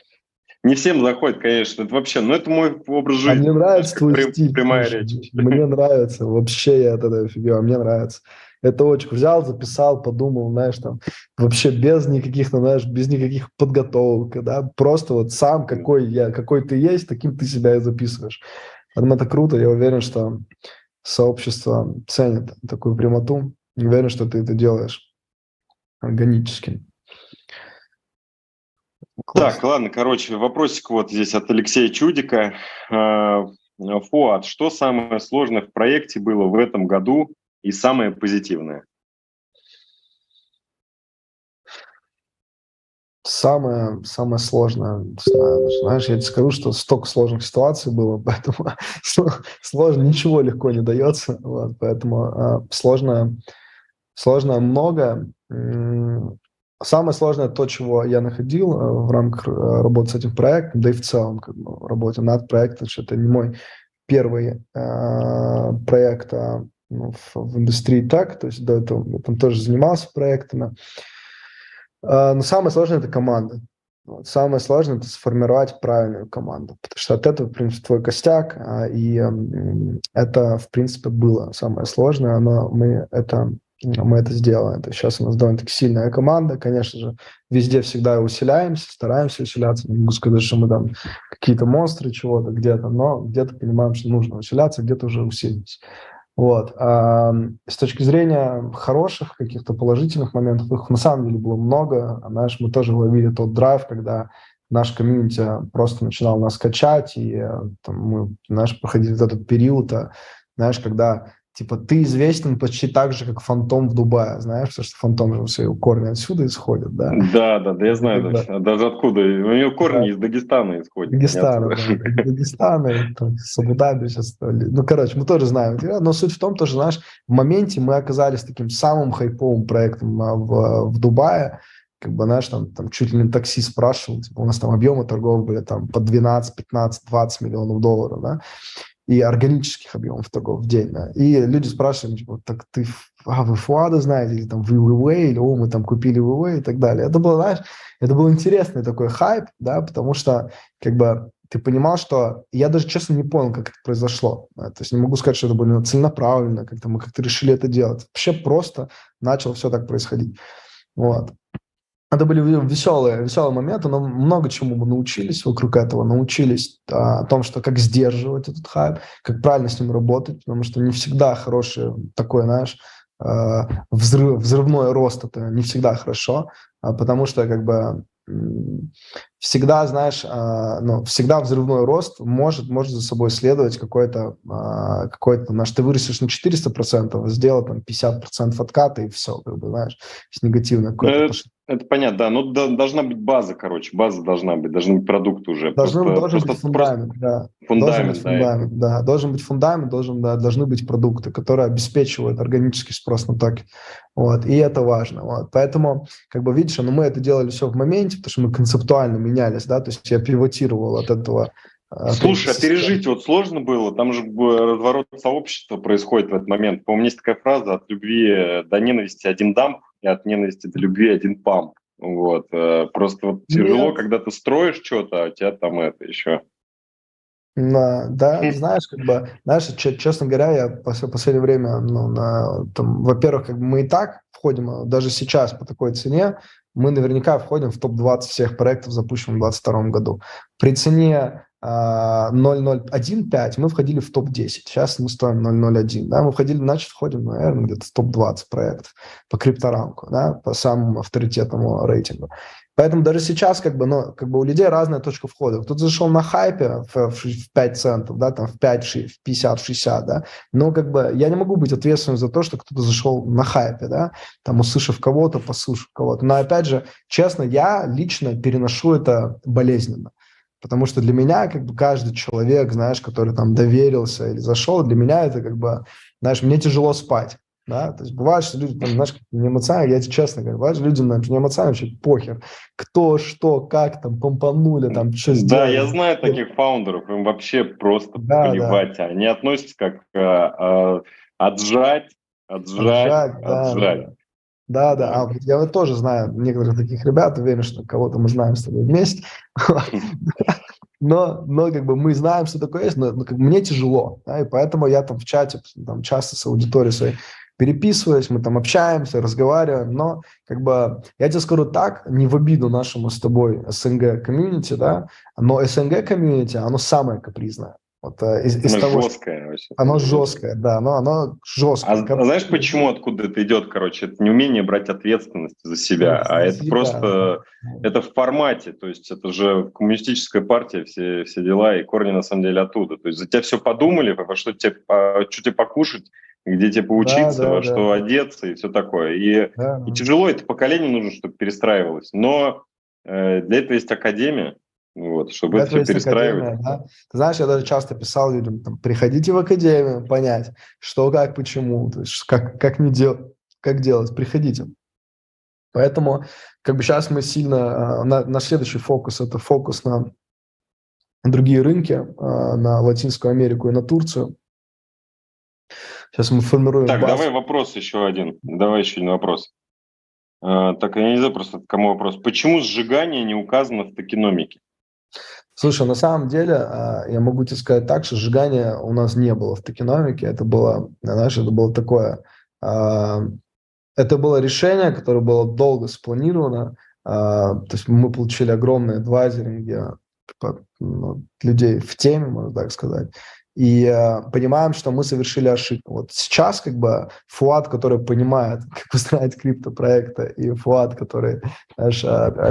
Speaker 3: Не всем заходит, конечно, это вообще, но это мой образ
Speaker 4: А
Speaker 3: жизни,
Speaker 4: мне
Speaker 3: знаешь,
Speaker 4: нравится
Speaker 3: как
Speaker 4: твой стиль,
Speaker 3: прямая
Speaker 4: слушай,
Speaker 3: речь.
Speaker 4: мне нравится, вообще я от этого офигел, мне нравится. Это очень взял, записал, подумал, знаешь, там, вообще без никаких, ну, знаешь, без никаких подготовок, да, просто вот сам какой ты есть, таким ты себя и записываешь. Поэтому это круто, я уверен, что сообщество ценит такую прямоту, уверен, что ты это делаешь органически.
Speaker 3: Так,
Speaker 4: Классно.
Speaker 3: ладно, короче, вопросик вот здесь от Алексея Чудика. Э, Фуат, что самое сложное в проекте было в этом году и самое позитивное?
Speaker 4: Самое сложное, не знаю, знаешь, я тебе скажу, что столько сложных ситуаций было, поэтому сложно, ничего легко не дается, вот, поэтому сложно много. Самое сложное то, чего я находил в рамках работы с этим проектом, да и в целом как бы, работе над проектом, что это не мой первый проект ну, в индустрии так, то есть до этого я там тоже занимался проектами. Но самое сложное – это команда. Вот. Самое сложное – это сформировать правильную команду, потому что от этого, в принципе, твой костяк, и это, в принципе, было самое сложное, но мы это сделаем. Это сейчас у нас довольно-таки сильная команда, конечно же, везде всегда усиляемся, стараемся усиляться. Не могу сказать, что мы там какие-то монстры чего-то где-то, но где-то понимаем, что нужно усиляться, где-то уже усилились. Вот. А с точки зрения хороших, каких-то положительных моментов, их на самом деле было много. Знаешь, мы тоже ловили тот драйв, когда наш комьюнити просто начинал нас качать, и там, мы, знаешь, проходили вот этот период, знаешь, когда типа ты известен почти так же, как Фантом в Дубае, знаешь, потому что Фантом же все корни отсюда исходят, да.
Speaker 3: Да, я
Speaker 4: И
Speaker 3: знаю
Speaker 4: когда,
Speaker 3: даже откуда. У него
Speaker 4: да,
Speaker 3: корни из Дагестана исходят, не
Speaker 4: Дагестана,
Speaker 3: отсюда.
Speaker 4: да, из Дагестана, и там, с Абу-Даби сейчас. Ну, короче, мы тоже знаем. Но суть в том, что, знаешь, в моменте мы оказались таким самым хайповым проектом в Дубае, как бы, знаешь, там чуть ли не такси спрашивал, типа, у нас там объемы торгов были там по 12, 15, 20 миллионов долларов, да, и органических объемов торгов в день, да. И люди спрашивают, типа, так вы Фуада знаете, или там вы Уэвэй, или мы там купили Уэвэй и так далее. Это было, знаешь, это был интересный такой хайп, да, потому что как бы ты понимал, что я даже, честно, не понял, как это произошло. Да? То есть не могу сказать, что это было целенаправленно, как-то мы как-то решили это делать. Вообще просто начало все так происходить. Вот. Это были веселые моменты, но много чему мы научились вокруг этого. Научились о том, что как сдерживать этот хайп, как правильно с ним работать, потому что не всегда хороший такой, знаешь, взрывной рост, это не всегда хорошо, потому что как бы всегда, знаешь, всегда взрывной рост может за собой следовать какой-то наш, ты вырастешь на 400%, сделал там 50% отката, и все, как бы, знаешь, с негативной какой-то.
Speaker 3: Это понятно, да. Но должна быть база, короче. База должны быть продукты уже.
Speaker 4: Должен быть фундамент, да. Должен быть
Speaker 3: Фундамент, да.
Speaker 4: фундамент, да. Должен быть фундамент, должны быть продукты, которые обеспечивают органический спрос на токен. Вот. И это важно. Вот. Поэтому, как бы, видишь, мы это делали все в моменте, потому что мы концептуально менялись, да, то есть я пивотировал от этого.
Speaker 3: Слушай, а пережить вот сложно было? Там же разворот сообщества происходит в этот момент. По-моему, есть такая фраза: от любви до ненависти один дамп, и от ненависти до любви один памп. Вот. Просто вот тяжело,
Speaker 4: Нет.
Speaker 3: когда ты строишь что-то, а у тебя там это еще.
Speaker 4: Да, знаешь, как бы, знаешь, честно говоря, я в последнее время, во-первых, как бы мы и так входим, даже сейчас по такой цене, мы наверняка входим в топ-20 всех проектов, запущенных в 2022 году. При цене 0.015, мы входили в топ-10. Сейчас мы стоим 0.01. Да? Мы входили, значит, входим, наверное, где-то в топ-20 проектов по крипторанку, да, по самому авторитетному рейтингу. Поэтому даже сейчас у людей разная точка входа. Кто-то зашел на хайпе в 5 центов, да, там в 5, в 50, в 60, да, но я не могу быть ответственным за то, что кто-то зашел на хайпе, да, там услышав кого-то, послушав кого-то. Но опять же, честно, я лично переношу это болезненно. Потому что для меня каждый человек, знаешь, который там доверился или зашел, для меня это знаешь, мне тяжело спать. Да? То есть бывает, что люди, там, знаешь, не эмоционально, я тебе честно говорю, бывает, что людям не эмоционально, вообще похер. Кто, что, как там помпанули, там, что сделали.
Speaker 3: Да, я знаю таких фаундеров, им вообще просто
Speaker 4: Да,
Speaker 3: плевать.
Speaker 4: да.
Speaker 3: Они относятся как отжать.
Speaker 4: Да. А вот я тоже знаю некоторых таких ребят, уверен, что кого-то мы знаем с тобой вместе. Но мы знаем, что такое есть, но мне тяжело, да, и поэтому я там в чате там, часто с аудиторией своей переписываюсь, мы там общаемся, разговариваем, но я тебе скажу так, не в обиду нашему с тобой СНГ комьюнити, да, но СНГ комьюнити, оно самое капризное. Вот, из того,
Speaker 3: жесткое вообще.
Speaker 4: Оно жесткое, да, но оно жесткое.
Speaker 3: Знаешь, почему, откуда это идет, короче? Это неумение брать ответственность за себя, это просто, это в формате, то есть это же коммунистическая партия, все дела, и корни на самом деле оттуда. То есть за тебя все подумали, что тебе покушать, где тебе поучиться, во что одеться и все такое. И тяжело это поколение нужно, чтобы перестраивалось. Но для этого есть академия. Вот, чтобы это все перестраивать.
Speaker 4: Да? Ты знаешь, я даже часто писал людям, там, приходите в академию, понять, что, как, почему, то есть как не делать, как делать, приходите. Поэтому сейчас мы сильно, на следующий фокус, это фокус на другие рынки, на Латинскую Америку и на Турцию. Сейчас мы формируем
Speaker 3: Так,
Speaker 4: базу.
Speaker 3: давай вопрос еще один. Давай еще один вопрос. Так, я не знаю просто, кому вопрос. Почему сжигание не указано в токеномике?
Speaker 4: Слушай, на самом деле, я могу тебе сказать так, что сжигания у нас не было в токеномике. Это было, знаешь, это было такое... Это было решение, которое было долго спланировано. То есть мы получили огромные адвайзеринги людей в теме, можно так сказать. И понимаем, что мы совершили ошибку. Вот сейчас Фуад, который понимает, как выстраивать криптопроекты, и Фуад, который, знаешь,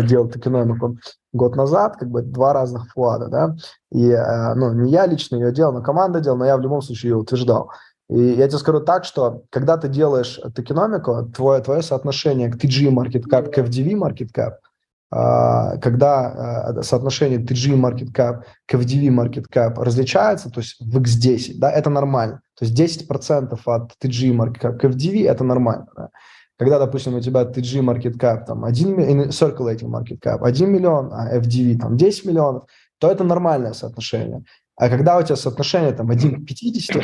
Speaker 4: делал токеномику год назад, два разных Фуада, да. И не я лично ее делал, но команда делала, но я в любом случае ее утверждал. И я тебе скажу так, что когда ты делаешь токеномику, твое соотношение к TG Market Cap, к FDV Market Cap, когда соотношение TG Market Cap к FDV Market Cap различается, то есть в X10, да, это нормально. То есть 10% от TG Market Cap к FDV – это нормально. Да. Когда, допустим, у тебя TG Market Cap, там, Circulating Market Cap 1 миллион, а FDV там 10 миллионов, то это нормальное соотношение. А когда у тебя соотношение там 1 к 50,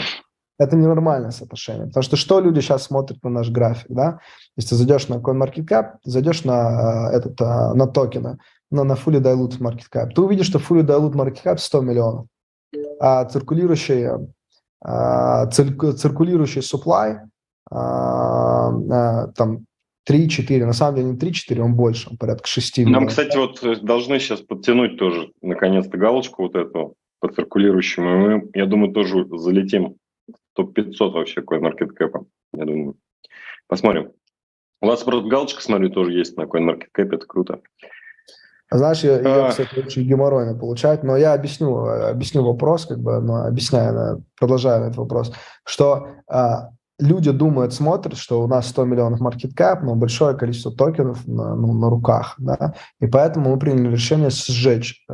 Speaker 4: это ненормальное соотношение. Потому что люди сейчас смотрят на наш график, да? Если ты зайдешь на CoinMarketCap, зайдешь на токены, на Fully Diluted Market Cap, ты увидишь, что Fully Diluted Market Cap 100 миллионов, а циркулирующий supply там 3-4, на самом деле не 3-4, он больше, он порядка 6 миллионов.
Speaker 3: Нам, кстати, вот должны сейчас подтянуть тоже, наконец-то, галочку вот эту по циркулирующему, и мы, я думаю, тоже залетим топ-500 вообще CoinMarketCap, я думаю. Посмотрим. У вас просто галочка, смотрю, тоже есть на CoinMarketCap, это круто.
Speaker 4: Знаешь, ее, кстати, очень геморройно получать, но я объясню вопрос, но объясняю, продолжаю этот вопрос, что люди думают, смотрят, что у нас 100 миллионов market cap, но большое количество токенов на руках, да, и поэтому мы приняли решение сжечь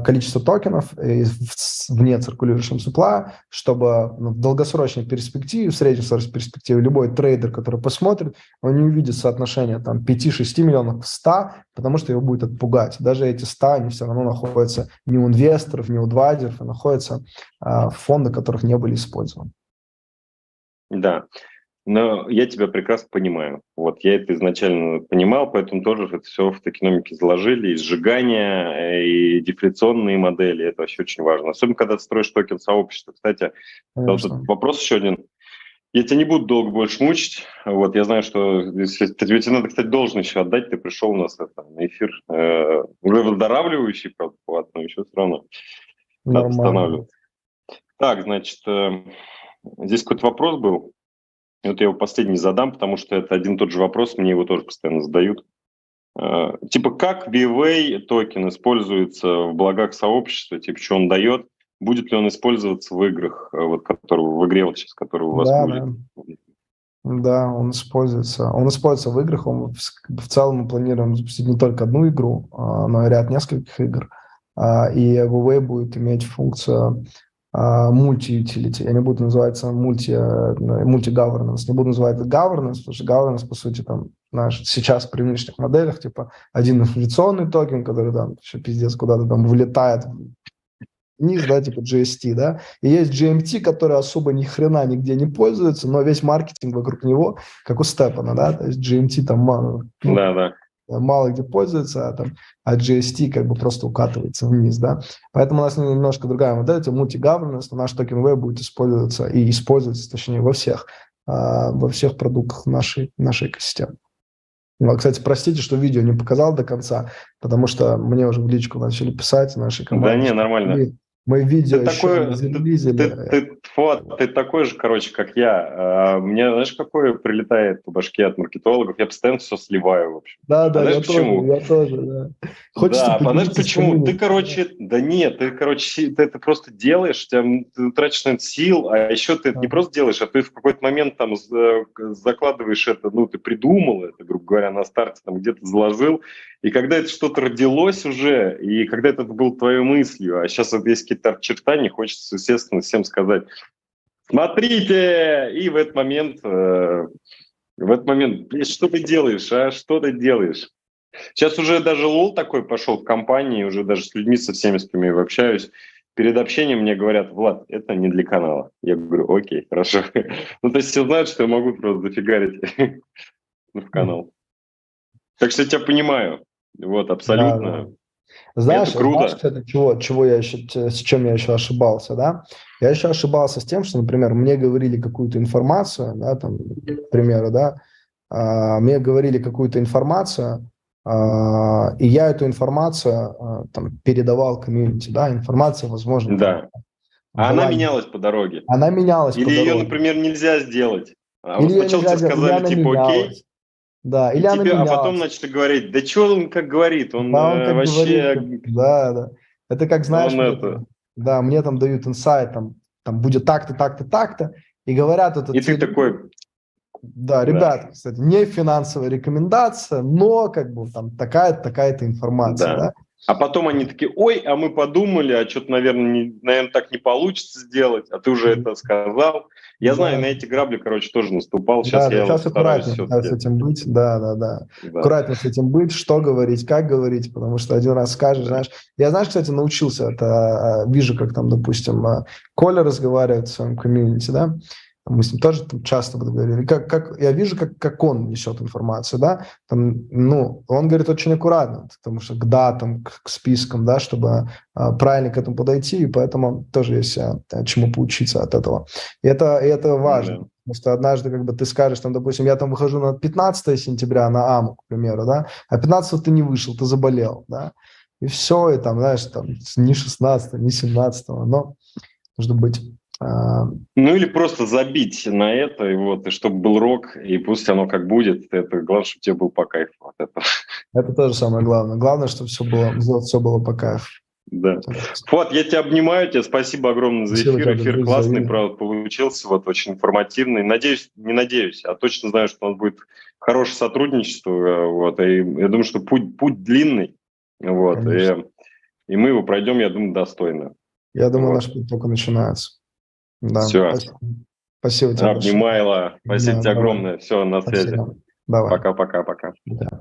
Speaker 4: количество токенов вне циркулирующего supply, чтобы в долгосрочной перспективе, в среднесрочной перспективе любой трейдер, который посмотрит, он не увидит соотношение там 5-6 миллионов к 100, потому что его будет отпугать. Даже эти 100, они все равно находятся не у инвесторов, не у адвайзеров, а находятся в фондах, которых не были использованы.
Speaker 3: Да. Но я тебя прекрасно понимаю. Вот я это изначально понимал, поэтому тоже это все в токеномике заложили. И сжигание, и дефляционные модели. Это вообще очень важно. Особенно, когда ты строишь токен сообщества. Кстати, вот вопрос еще один. Я тебя не буду долго больше мучить. Вот, я знаю, что тебе надо, кстати, должен еще отдать. Ты пришел у нас на эфир уже выздоравливающий, правда, но еще все равно надо
Speaker 4: Нормально.
Speaker 3: восстанавливаться. Так, значит, здесь какой-то вопрос был. И вот я его последний задам, потому что это один и тот же вопрос, мне его тоже постоянно задают. Типа, как VWay токен используется в благах сообщества, типа, что он дает, будет ли он использоваться в играх, вот, в игре вот сейчас, которая у вас будет?
Speaker 4: Да, он используется. Он используется в играх. В целом мы планируем запустить не только одну игру, но и ряд нескольких игр. И VWay будет иметь функцию multi-utility. Я не буду называть multi-governance, не буду называть это governance, потому что governance, по сути, там, сейчас при нынешних моделях, типа, один инфляционный токен, который там еще пиздец куда-то там вылетает вниз, да, типа GST, да, и есть GMT, который особо ни хрена нигде не пользуется, но весь маркетинг вокруг него, как у Степана, да, то есть GMT там мало, мало где пользуется, а GST как бы просто укатывается вниз, да, поэтому у нас немножко другая модель, это multi-governance, но наш токен V будет использоваться, точнее, во всех продуктах нашей экосистемы. Кстати, простите, что видео не показал до конца, потому что мне уже в личку начали писать наши команды.
Speaker 3: Да не, нормально.
Speaker 4: Мы видео еще не зарелизили.
Speaker 3: Ты такой же, короче, как я. Мне, знаешь, какое прилетает по башке от маркетологов? Я постоянно все сливаю, в общем.
Speaker 4: Да,
Speaker 3: знаешь,
Speaker 4: я
Speaker 3: почему?
Speaker 4: тоже, да. Хочется
Speaker 3: да, знаешь почему? Ты, короче, ты это просто делаешь, ты тратишь на это сил, а еще ты это не просто делаешь, а ты в какой-то момент там закладываешь это, ты придумал это, грубо говоря, на старте там где-то заложил, и когда это что-то родилось уже, и когда это было твоей мыслью, а сейчас вот есть какие-то очертания, хочется, естественно, всем сказать: смотрите! И в этот момент, что ты делаешь, что ты делаешь? Сейчас уже даже лол такой пошел в компании, уже даже с людьми, со всеми, с кем я общаюсь. Перед общением мне говорят: Влад, это не для канала. Я говорю: окей, хорошо. То есть все знают, что я могу просто зафигарить в канал. Так что я тебя понимаю. Вот, абсолютно.
Speaker 4: Да. Знаешь, кстати, с чем я еще ошибался, да? Я еще ошибался с тем, что, например, мне говорили какую-то информацию, да, там, к примеру, да, мне говорили какую-то информацию, и я эту информацию там передавал комьюнити, да, информация, возможно.
Speaker 3: Да. А она менялась по дороге.
Speaker 4: Она менялась
Speaker 3: Или
Speaker 4: по дороге.
Speaker 3: ее, например, нельзя сделать. А
Speaker 4: Или
Speaker 3: вот сначала тебе сказали, типа, окей.
Speaker 4: Да, или она
Speaker 3: а потом начали говорить: да что он как говорит, он
Speaker 4: как
Speaker 3: вообще...
Speaker 4: Говорит, да. Это как, знаешь, мне там дают инсайт, там будет так-то, так-то, так-то, и говорят...
Speaker 3: И ты такой...
Speaker 4: Да, ребята, кстати, не финансовая рекомендация, но как бы там такая-то информация, да.
Speaker 3: А потом они такие: ой, а мы подумали, а что-то, наверное, так не получится сделать, а ты уже это сказал. Я знаю, на эти грабли, короче, тоже наступал. Сейчас
Speaker 4: сейчас аккуратнее с этим быть, да. Аккуратнее с этим быть, что говорить, как говорить, потому что один раз скажешь, знаешь. Я, кстати, научился это, вижу, как там, допустим, Коля разговаривает в своем комьюнити, да. Мы с ним тоже там часто говорили. Я вижу, как он несет информацию, да. Там, он говорит очень аккуратно, потому что к датам, к спискам, да, чтобы правильно к этому подойти, и поэтому тоже есть чему поучиться от этого. И это важно. Потому что однажды, как бы ты скажешь, там, допустим, я там выхожу на 15 сентября на АМУ, к примеру, да, а 15 ты не вышел, ты заболел, да. И все, и там, знаешь, там не 16, не 17, но нужно быть...
Speaker 3: или просто забить на это, и чтобы был рок, и пусть оно как будет. Это главное, чтобы тебе был по кайфу от этого. Это
Speaker 4: тоже самое главное. Главное, чтобы все было по кайфу.
Speaker 3: Да. Вот, я тебя обнимаю, тебе спасибо огромное за эфир. Эфир классный, правда, получился, очень информативный. Надеюсь, а точно знаю, что у нас будет хорошее сотрудничество. И я думаю, что путь длинный. И мы его пройдем, я думаю, достойно.
Speaker 4: Я думаю, наш путь только начинается. Да.
Speaker 3: Все.
Speaker 4: Спасибо тебе.
Speaker 3: Обнимайло. Спасибо тебе огромное. Все, на связи.
Speaker 4: Давай.
Speaker 3: Пока-пока-пока.
Speaker 4: Да.